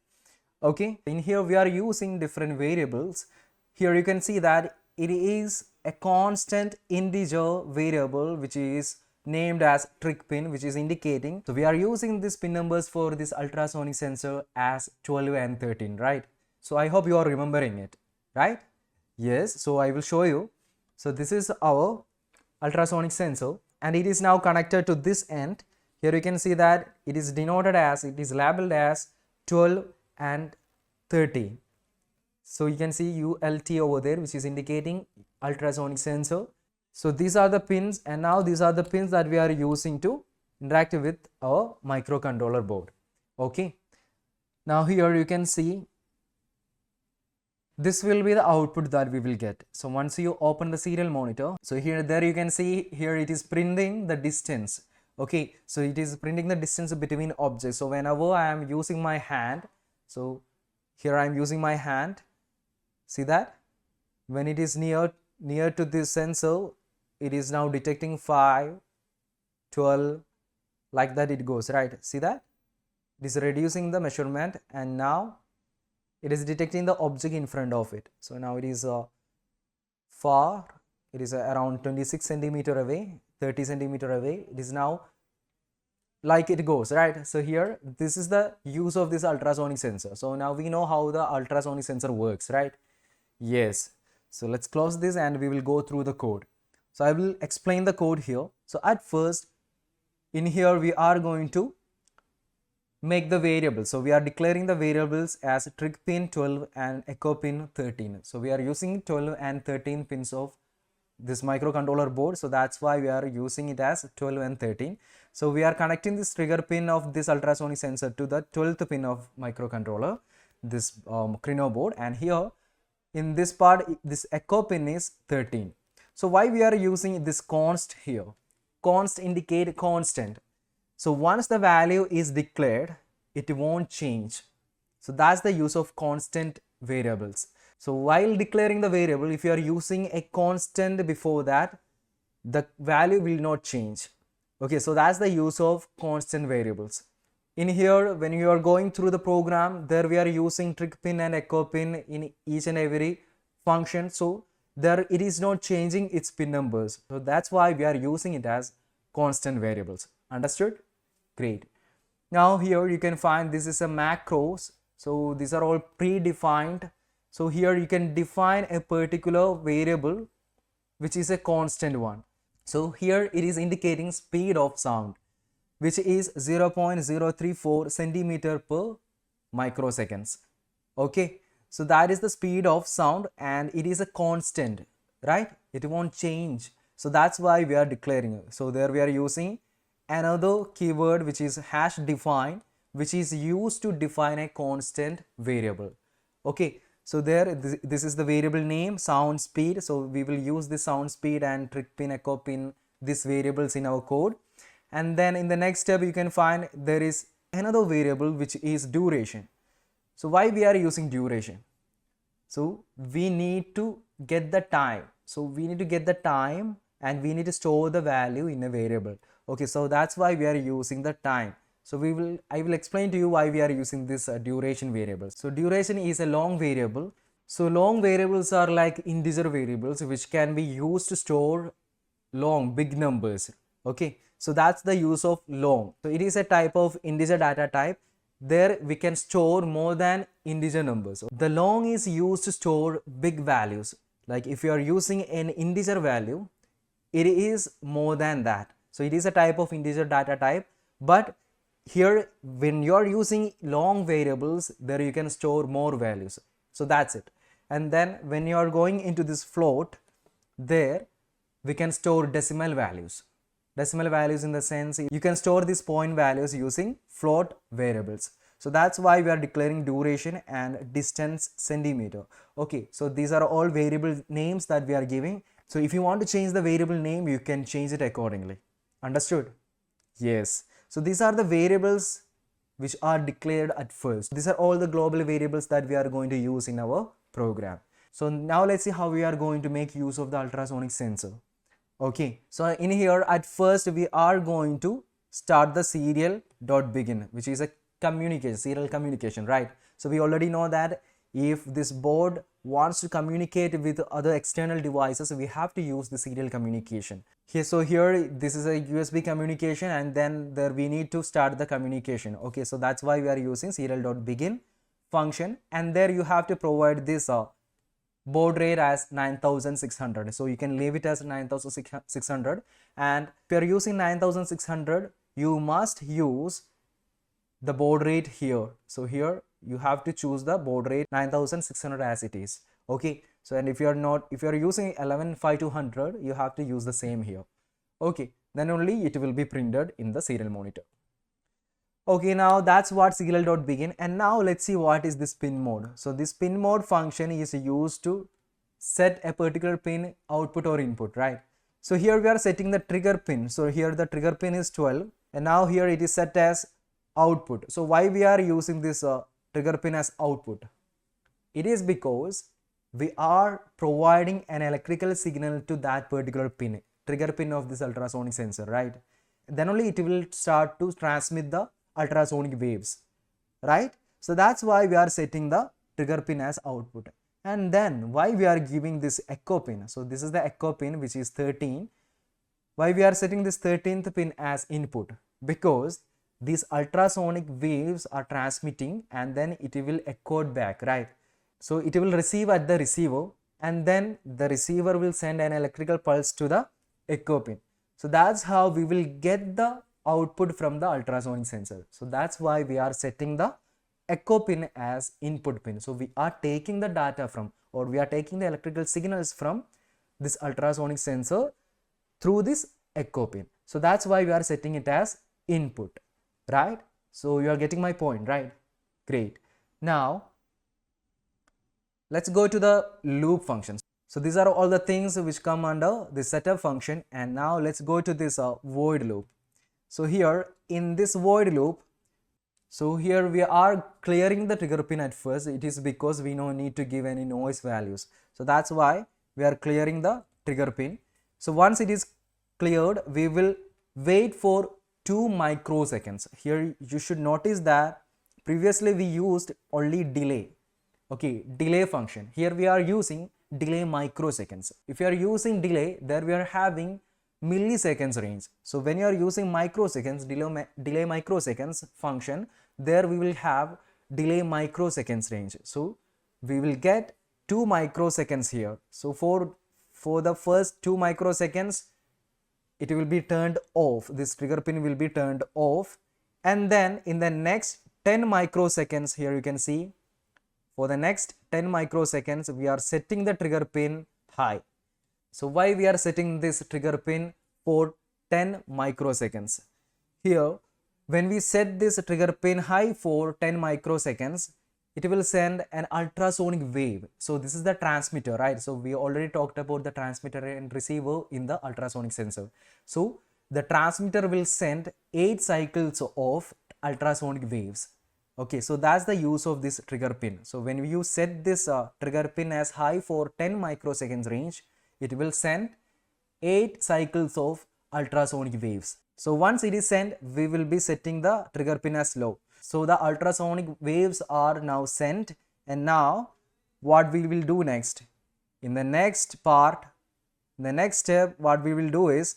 A: Okay. In here we are using different variables. Here you can see that it is a constant integer variable which is named as trick pin, which is indicating. So we are using these pin numbers for this ultrasonic sensor as 12 and 13, right? So I hope you are remembering it, right? Yes. So I will show you. So this is our ultrasonic sensor, and it is now connected to this end. Here you can see that it is denoted as, it is labeled as 12 and 13. So you can see ULT over there, which is indicating ultrasonic sensor. So these are the pins, and now these are the pins that we are using to interact with our microcontroller board. Okay. Now here you can see this will be the output that we will get. So once you open the serial monitor, so there you can see here it is printing the distance. Okay, so it is printing the distance between objects. So whenever I am using my hand, so here I am using my hand, see that when it is near to this sensor, it is now detecting 5, 12, like that it goes, right? See that it is reducing the measurement, and now it is detecting the object in front of it. So now it is far, it is around 26 centimeter away, 30 centimeter away. It is now like it goes, right? So here, this is the use of this ultrasonic sensor. So now we know how the ultrasonic sensor works, right? Yes. So let's close this and we will go through the code. So I will explain the code here. So at first, in here we are going to make the variables. So we are declaring the variables as trig pin 12 and echo pin 13. So we are using 12 and 13 pins of this microcontroller board. So that's why we are using it as 12 and 13. So we are connecting this trigger pin of this ultrasonic sensor to the 12th pin of microcontroller, this Crino board. And here in this part, this echo pin is 13. So why we are using this const here? Const indicate constant. So once the value is declared, it won't change. So that's the use of constant variables. So while declaring the variable, if you are using a constant before that, the value will not change. Okay, so that's the use of constant variables. In here, when you are going through the program, there we are using trig pin and echo pin in each and every function. So there it is not changing its pin numbers. So that's why we are using it as constant variables. Understood? Great. Now here you can find this is a macros. So these are all predefined. So here you can define a particular variable which is a constant one. So here it is indicating speed of sound, which is 0.034 centimeter per microseconds. Okay, so that is the speed of sound and it is a constant, right? It won't change. So that's why we are declaring it. So there we are using another keyword which is hash define, which is used to define a constant variable. Okay, so there this is the variable name sound speed. So we will use the sound speed and trig pin, echo pin, these variables in our code. And then in the next step you can find there is another variable which is duration. So why we are using duration? So we need to get the time. So we need to get the time and we need to store the value in a variable. Okay, so that's why we are using the time. So I will explain to you why we are using this duration variable. So duration is a long variable. So long variables are like integer variables which can be used to store long big numbers. Okay, so that's the use of long. So it is a type of integer data type. There we can store more than integer numbers. The long is used to store big values. Like if you are using an integer value, it is more than that. So it is a type of integer data type, but here when you are using long variables, there you can store more values. So that's it. And then when you are going into this float, there we can store decimal values. Decimal values in the sense you can store these point values using float variables. So that's why we are declaring duration and distance centimeter. Okay, so these are all variable names that we are giving. So if you want to change the variable name, you can change it accordingly. Understood? Yes. So these are the variables which are declared at first. These are all the global variables that we are going to use in our program. So now let's see how we are going to make use of the ultrasonic sensor. Okay, so in here at first we are going to start the serial.begin, which is a communication, serial communication, right? So we already know that if this board wants to communicate with other external devices, we have to use the serial communication. Here this is a USB communication, and then there we need to start the communication. Okay, so that's why we are using serial.begin function, and there you have to provide this baud rate as 9600. So you can leave it as 9600, and if you are using 9600, you must use the baud rate here. So here you have to choose the baud rate 9600 as it is. Okay, so and if you are using 11500, you have to use the same here. Okay, then only it will be printed in the serial monitor. Okay, now that's what serial.begin, and now let's see what is this pin mode. So this pin mode function is used to set a particular pin output or input, right? So here we are setting the trigger pin. So here the trigger pin is 12, and now here it is set as output. So why we are using this trigger pin as output? It is because we are providing an electrical signal to that particular pin, trigger pin of this ultrasonic sensor, right? Then only it will start to transmit the ultrasonic waves, right? So that's why we are setting the trigger pin as output. And then why we are giving this echo pin? So this is the echo pin, which is 13. Why we are setting this 13th pin as input? Because these ultrasonic waves are transmitting and then it will echo back, right? So it will receive at the receiver, and then the receiver will send an electrical pulse to the echo pin. So that's how we will get the output from the ultrasonic sensor. So that's why we are setting the echo pin as input pin. So we are taking the data from, or we are taking the electrical signals from this ultrasonic sensor through this echo pin. So that's why we are setting it as input, right? So you are getting my point, right? Great. Now let's go to the loop functions. So these are all the things which come under the setup function, and now let's go to this void loop. So here in this void loop, so here we are clearing the trigger pin at first. It is because we don't need to give any noise values. So that's why we are clearing the trigger pin. So once it is cleared, we will wait for 2 microseconds. Here you should notice that previously we used only delay. Okay, delay function. Here we are using delay microseconds. If you are using delay, there we are having milliseconds range. So when you are using microseconds, delay microseconds function, there we will have delay microseconds range. So we will get 2 microseconds here. So for the first 2 microseconds, it will be turned off. This trigger pin will be turned off, and then in the next 10 microseconds, here you can see, for the next 10 microseconds, we are setting the trigger pin high. So why we are setting this trigger pin for 10 microseconds? Here, when we set this trigger pin high for 10 microseconds, it will send an ultrasonic wave. So this is the transmitter, right? So we already talked about the transmitter and receiver in the ultrasonic sensor. So the transmitter will send 8 cycles of ultrasonic waves. Okay, so that's the use of this trigger pin. So when you set this trigger pin as high for 10 microseconds range, it will send 8 cycles of ultrasonic waves. So once it is sent, we will be setting the trigger pin as low. So the ultrasonic waves are now sent, and now what we will do next? In the next part, the next step, what we will do is,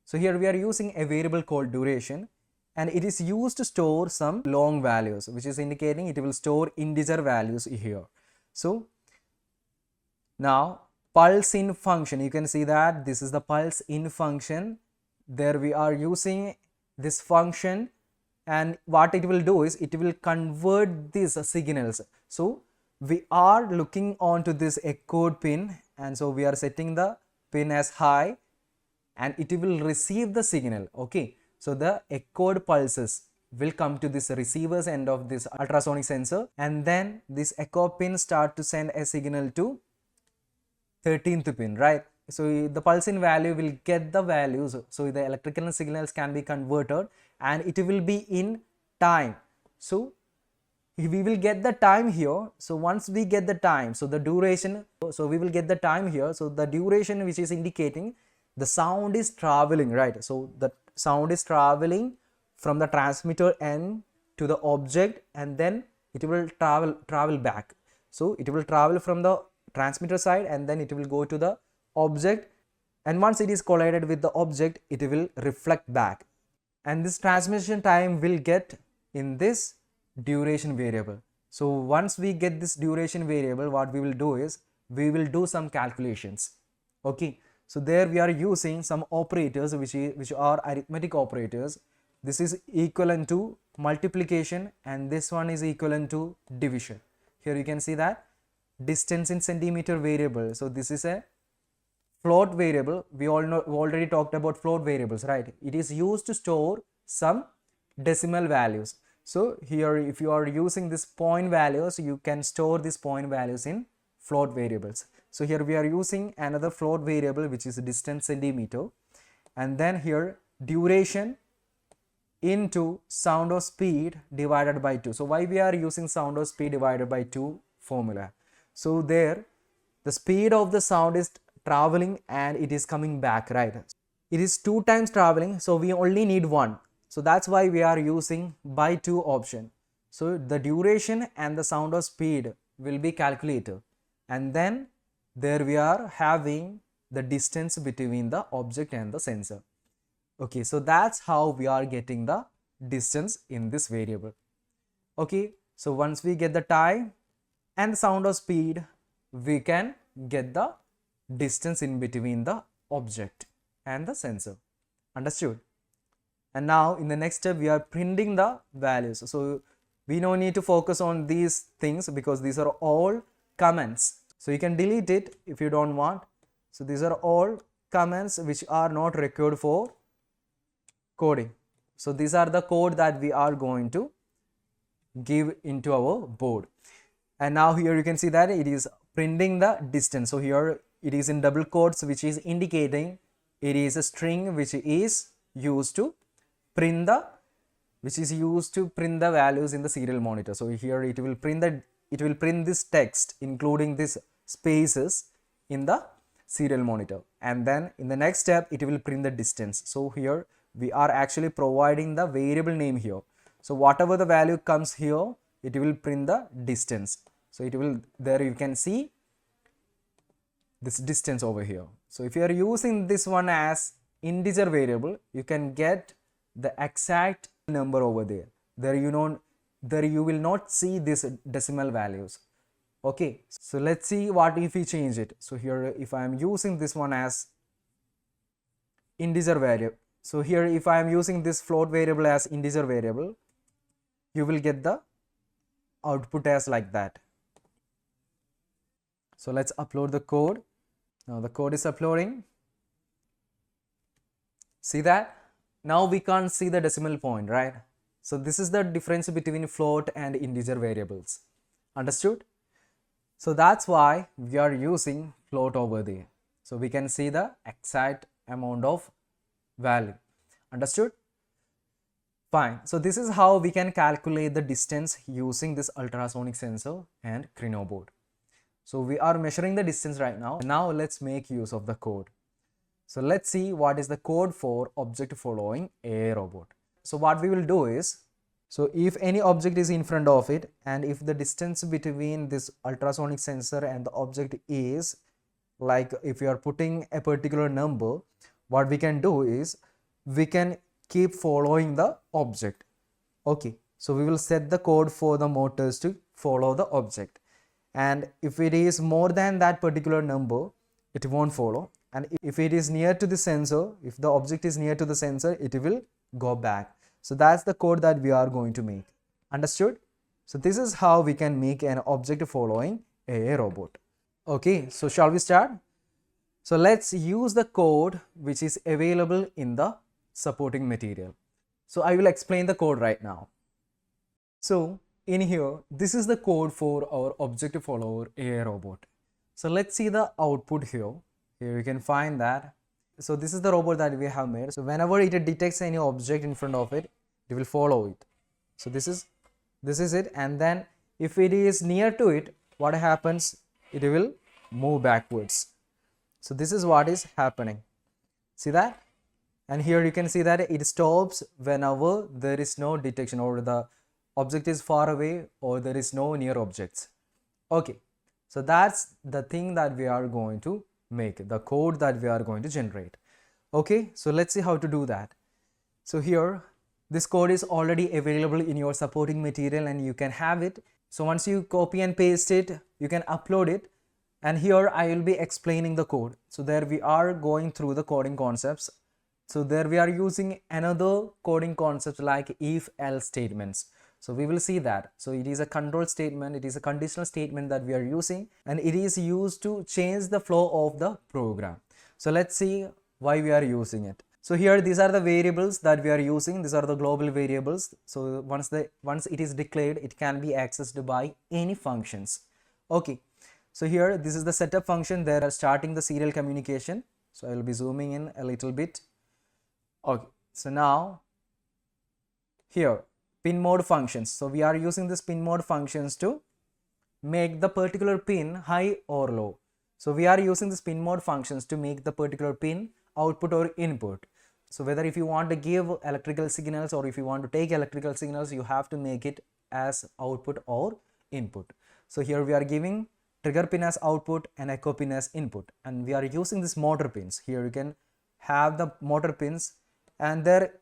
A: so here we are using a variable called duration, and it is used to store some long values, which is indicating it will store integer values here. So now pulse in function, you can see that this is the pulse in function. There we are using this function, and what it will do is it will convert these signals. So we are looking onto this echoed pin, and so we are setting the pin as high, and it will receive the signal. Okay, so the echoed pulses will come to this receiver's end of this ultrasonic sensor, and then this echo pin start to send a signal to 13th pin, right? So the pulse in value will get the values, so the electrical signals can be converted, and it will be in time. So we will get the time here. So once we get the time, so the duration, so we will get the time here. So the duration, which is indicating the sound is traveling, right? So the sound is traveling from the transmitter end to the object, and then it will travel back. So it will travel from the transmitter side, and then it will go to the object, and once it is collided with the object, it will reflect back, and this transmission time will get in this duration variable. So once we get this duration variable, what we will do is we will do some calculations. Okay, so there we are using some operators which are arithmetic operators. This is equivalent to multiplication and this one is equivalent to division. Here you can see that distance in centimeter variable. So this is a float variable. We already talked about float variables, right? It is used to store some decimal values. So here if you are using this point values, you can store these point values in float variables. So here we are using another float variable which is distance centimeter, and then here duration into sound or speed divided by 2. So why we are using sound or speed divided by 2 formula? So there the speed of the sound is traveling and it is coming back, right? It is 2 times traveling, so we only need 1. So that's why we are using by 2 option. So the duration and the sound or speed will be calculated, and then there we are having the distance between the object and the sensor. Okay, so that's how we are getting the distance in this variable. Okay, so once we get the time and the sound or speed, we can get the distance in between the object and the sensor. Understood? And now in the next step we are printing the values. So we don't need to focus on these things because these are all comments. So you can delete it if you don't want. So these are all comments which are not required for coding. So these are the code that we are going to give into our board. And now here you can see that it is printing the distance. So here it is in double quotes, which is indicating it is a string which is used to print the values in the serial monitor. So here it will print this text including this spaces in the serial monitor, and then in the next step it will print the distance. So here we are actually providing the variable name here. So whatever the value comes here, it will print the distance. So it will, there you can see this distance over here. So if you are using this one as integer variable, you can get the exact number over there. There you will not see this decimal values. Okay, so let's see what if we change it. So here if I am using this one as integer variable, so here if I am using this float variable as integer variable, you will get the output as like that. So let's upload the code. Now the code is uploading. See that? Now we can't see the decimal point, right? So this is the difference between float and integer variables. Understood? So that's why we are using float over there. So we can see the exact amount of value. Understood? Fine. So this is how we can calculate the distance using this ultrasonic sensor and Crino board. So we are measuring the distance right now. Now let's make use of the code. So let's see what is the code for object following a robot. So what we will do is, so if any object is in front of it and if the distance between this ultrasonic sensor and the object is like, if you are putting a particular number, what we can do is we can keep following the object. Okay, so we will set the code for the motors to follow the object, and if it is more than that particular number, it won't follow, and if it is near to the sensor, if the object is near to the sensor, it will go back. So that's the code that we are going to make. Understood? So this is how we can make an object following a robot. Okay, so shall we start? So let's use the code which is available in the supporting material. So I will explain the code right now. So in here, this is the code for our object follower AI robot. So let's see the output here. Here you can find that. So this is the robot that we have made. So whenever it detects any object in front of it, it will follow it. So this is it, and then if it is near to it, what happens? It will move backwards. So this is what is happening. See that? And here you can see that it stops whenever there is no detection, or the object is far away, or there is no near objects. Okay, so that's the thing that we are going to make, the code that we are going to generate. Okay, so let's see how to do that. So here, this code is already available in your supporting material and you can have it. So once you copy and paste it, you can upload it And here I will be explaining the code. So there we are going through the coding concepts. So there we are using another coding concept like if else statements. So we will see that. So it is a control statement, it is a conditional statement that we are using, and it is used to change the flow of the program. So let's see why we are using it. So here these are the variables that we are using. These are the global variables. So once it is declared, it can be accessed by any functions. Okay. So here this is the setup function. They are starting the serial communication. So I will be zooming in a little bit. Okay. So now here pin mode functions. So we are using this pin mode functions to make the particular pin high or low. So we are using this pin mode functions to make the particular pin output or input. So whether if you want to give electrical signals or if you want to take electrical signals, you have to make it as output or input. So here we are giving trigger pin as output and echo pin as input, and we are using this motor pins. Here you can have the motor pins, and there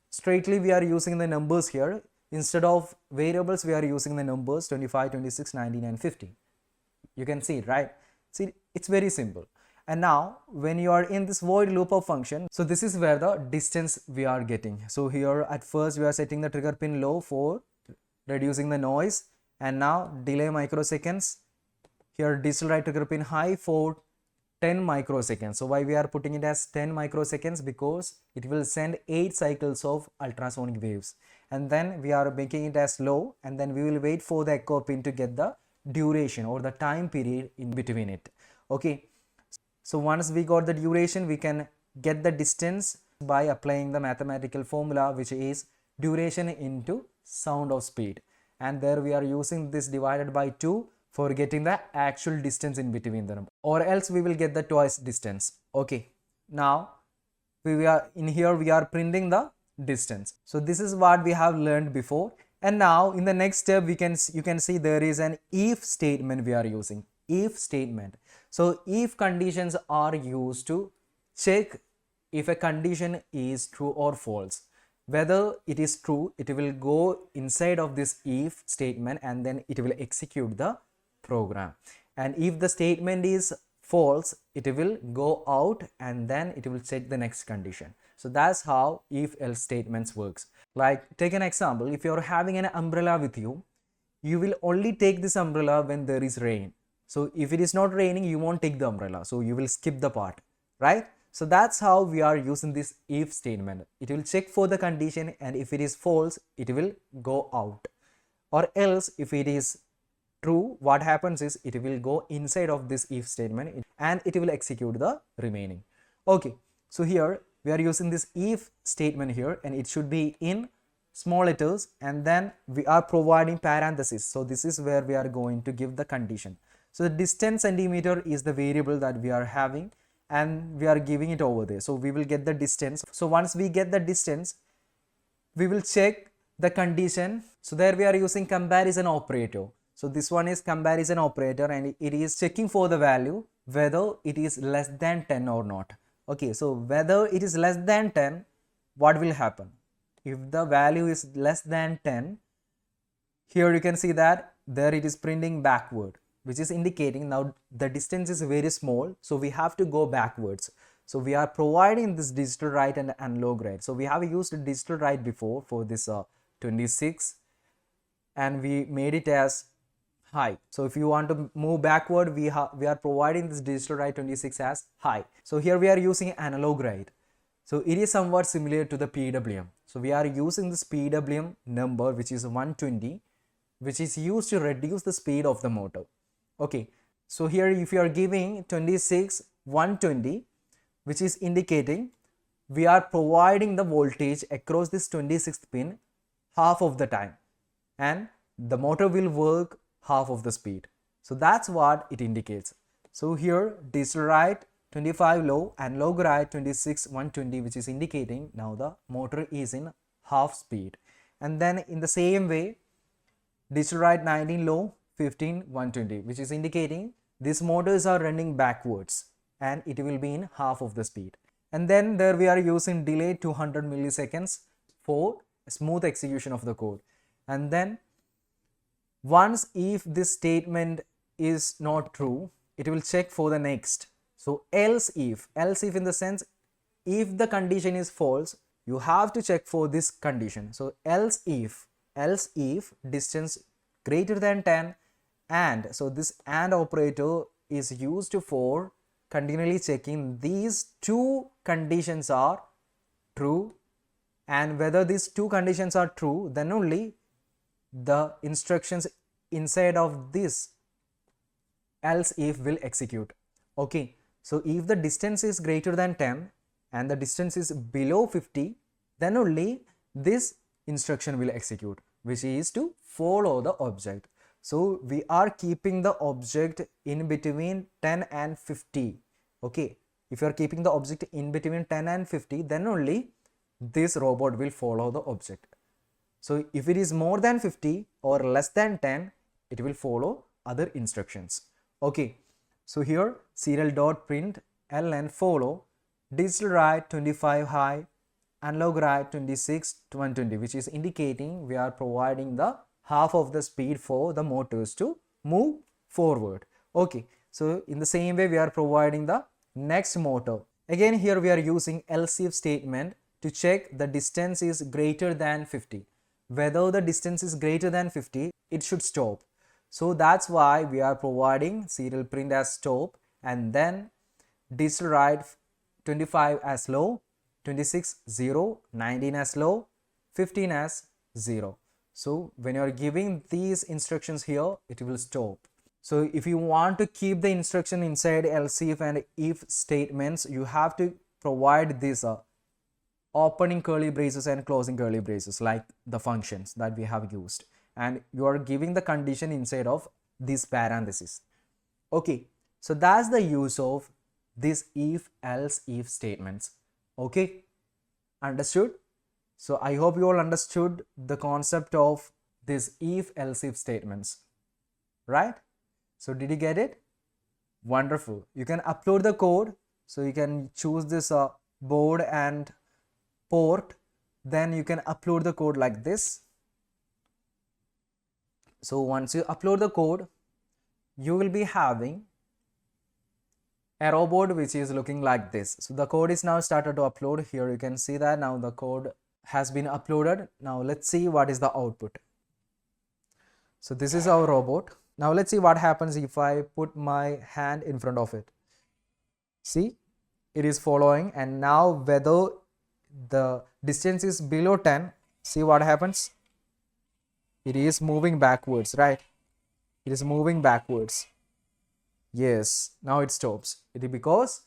A: straightly we are using the numbers here. Instead of variables, we are using the numbers 25, 26, 19 and 50. You can see it, right? See, it's very simple. And now when you are in this void loop of function, so this is where the distance we are getting. So here at first we are setting the trigger pin low for reducing the noise, and now delay microseconds. Here digital write trigger pin high for 10 microseconds. So why we are putting it as 10 microseconds? Because it will send 8 cycles of ultrasonic waves, and then we are making it as low, and then we will wait for the echo pin to get the duration or the time period in between it. Okay, so once we got the duration, we can get the distance by applying the mathematical formula, which is duration into sound of speed, and there we are using this divided by 2 for getting the actual distance in between them, or else we will get the twice distance. Okay, now we are in here, we are printing the distance. So this is what we have learned before, and now in the next step you can see there is an if statement we are using. If statement. So if conditions are used to check if a condition is true or false. Whether it is true, it will go inside of this if statement and then it will execute the program, and if the statement is false, it will go out and then it will check the next condition. So that's how if else statements works. Like take an example, if you're having an umbrella with you, you will only take this umbrella when there is rain. So if it is not raining, you won't take the umbrella, so you will skip the part, right? So that's how we are using this if statement. It will check for the condition, and if it is false, it will go out, or else if it is true, what happens is it will go inside of this if statement and it will execute the remaining. Okay, so here we are using this if statement here, and it should be in small letters, and then we are providing parentheses. So this is where we are going to give the condition. So the distance centimeter is the variable that we are having, and we are giving it over there. So we will get the distance. So once we get the distance, we will check the condition. So there we are using comparison operator. So this one is comparison operator, and it is checking for the value whether it is less than 10 or not. Okay, so whether it is less than 10, what will happen? If the value is less than 10, here you can see that there it is printing backward, which is indicating now the distance is very small, so we have to go backwards. So we are providing this digital write and analog write. So we have used digital write before for this 26, and we made it as high. So if you want to move backward, we are providing this digital write 26 as high. So here we are using analog write. So it is somewhat similar to the PWM. So we are using this PWM number, which is 120, which is used to reduce the speed of the motor. Okay, so here if you are giving 26 120, which is indicating we are providing the voltage across this 26th pin half of the time, and the motor will work half of the speed. So that's what it indicates. So here digital write 25 low, analog write 26 120, which is indicating now the motor is in half speed. And then in the same way, digital write 19 low, 15 120, which is indicating these motors are running backwards and it will be in half of the speed. And then there we are using delay 200 milliseconds for smooth execution of the code. And then once if this statement is not true, it will check for the next. So else if in the sense, if the condition is false, you have to check for this condition. So else if distance greater than 10, and so this and operator is used for continually checking these two conditions are true, and whether these two conditions are true, then only the instructions inside of this else if will execute. Okay, so if the distance is greater than 10 and the distance is below 50, then only this instruction will execute, which is to follow the object. So we are keeping the object in between 10 and 50. Okay, if you are keeping the object in between 10 and 50, then only this robot will follow the object. So if it is more than 50 or less than 10, it will follow other instructions. Okay, so here serial dot print ln follow digital write 25 high, analog write 26 to 120, which is indicating we are providing the half of the speed for the motors to move forward. Okay, so in the same way we are providing the next motor. Again here we are using else if statement to check the distance is greater than 50. Whether the distance is greater than 50, it should stop. So that's why we are providing serial print as stop, and then digital write 25 as low, 26 0, 19 as low, 15 as 0. So when you are giving these instructions here, it will stop. So if you want to keep the instruction inside else if and if statements, you have to provide this opening curly braces and closing curly braces like the functions that we have used, and you are giving the condition inside of this parenthesis. Okay, so that's the use of this if else if statements. Okay, understood? So I hope you all understood the concept of this if else if statements, right? So did you get it? Wonderful. You can upload the code, so you can choose this board and port, then you can upload the code like this. So once you upload the code, you will be having a robot which is looking like this. So the code is now started to upload. Here you can see that now the code has been uploaded. Now let's see what is the output. So this is our robot. Now let's see what happens if I put my hand in front of it. See, it is following, and now whether the distance is below 10, see what happens? It is moving backwards, right? It is moving backwards. Yes, now it stops. It is because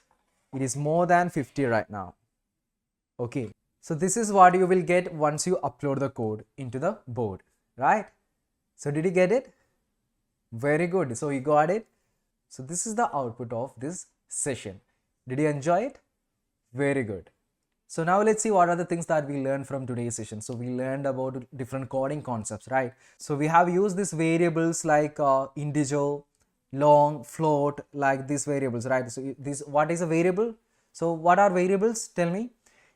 A: it is more than 50 right now. Okay, so this is what you will get once you upload the code into the board, right? So did you get it? Very good. So you got it. So this is the output of this session. Did you enjoy it? Very good. So now let's see what are the things that we learned from today's session. So we learned about different coding concepts, right? So we have used these variables like integer, long, float, like these variables, right? So this, what is a variable? So what are variables? Tell me.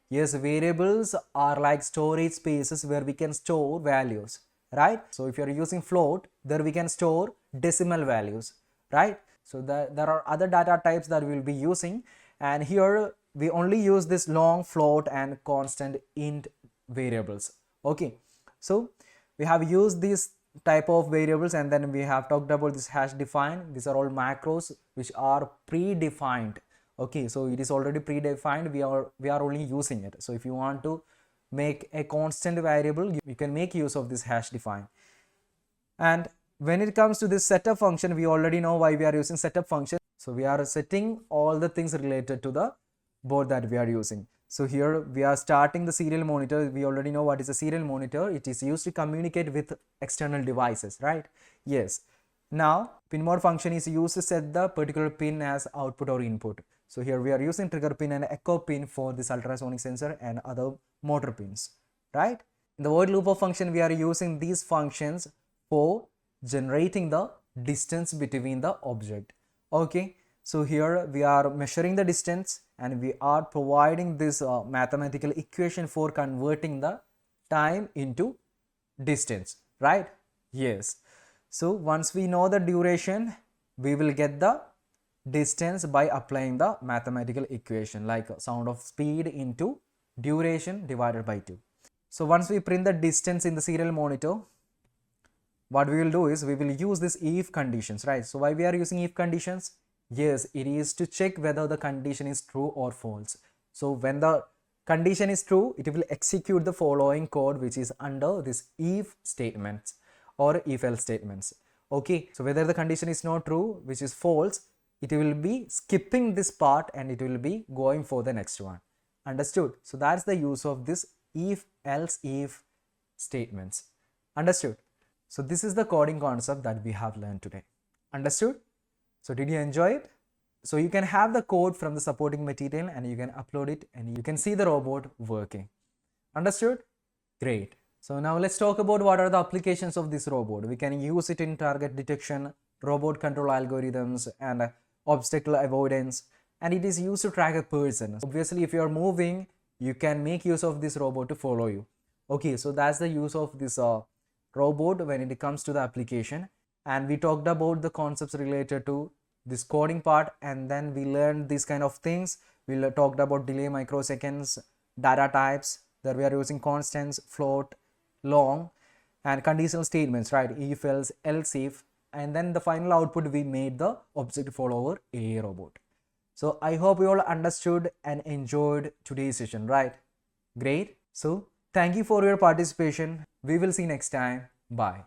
A: Yes, variables are like storage spaces where we can store values, right? So if you're using float, there we can store decimal values, right? So there are other data types that we will be using, and here we only use this long, float and constant int variables. Okay, so we have used these type of variables, and then we have talked about this hash define. These are all macros which are predefined. Okay, so it is already predefined. We are only using it. So if you want to make a constant variable, you can make use of this hash define. And when it comes to this setup function, we already know why we are using setup function. So we are setting all the things related to the board that we are using. So here we are starting the serial monitor. We already know what is a serial monitor. It is used to communicate with external devices, right? Yes. Now pin mode function is used to set the particular pin as output or input. So here we are using trigger pin and echo pin for this ultrasonic sensor and other motor pins, right? In the void loop of function, we are using these functions for generating the distance between the object. Okay, so here we are measuring the distance, and we are providing this mathematical equation for converting the time into distance, right? Yes. So once we know the duration, we will get the distance by applying the mathematical equation like sound of speed into duration divided by 2. So once we print the distance in the serial monitor, what we will do is we will use this if conditions, right? So why we are using if conditions? Yes, it is to check whether the condition is true or false. So when the condition is true, it will execute the following code which is under this if statements or if else statements. Okay, so whether the condition is not true, which is false, it will be skipping this part and it will be going for the next one. Understood? So that's the use of this if else if statements. Understood? So this is the coding concept that we have learned today. Understood? So did you enjoy it? So you can have the code from the supporting material and you can upload it and you can see the robot working. Understood? Great. So now let's talk about what are the applications of this robot. We can use it in target detection, robot control algorithms, and obstacle avoidance. And it is used to track a person. Obviously, if you are moving, you can make use of this robot to follow you. Okay, so that's the use of this robot when it comes to the application. And we talked about the concepts related to this coding part, and then we learned these kind of things. We talked about delay, microseconds, data types, that we are using constants, float, long, and conditional statements, right? If else, else if, and then the final output we made the object follower a robot. So I hope you all understood and enjoyed today's session, right? Great. So thank you for your participation. We will see you next time. Bye.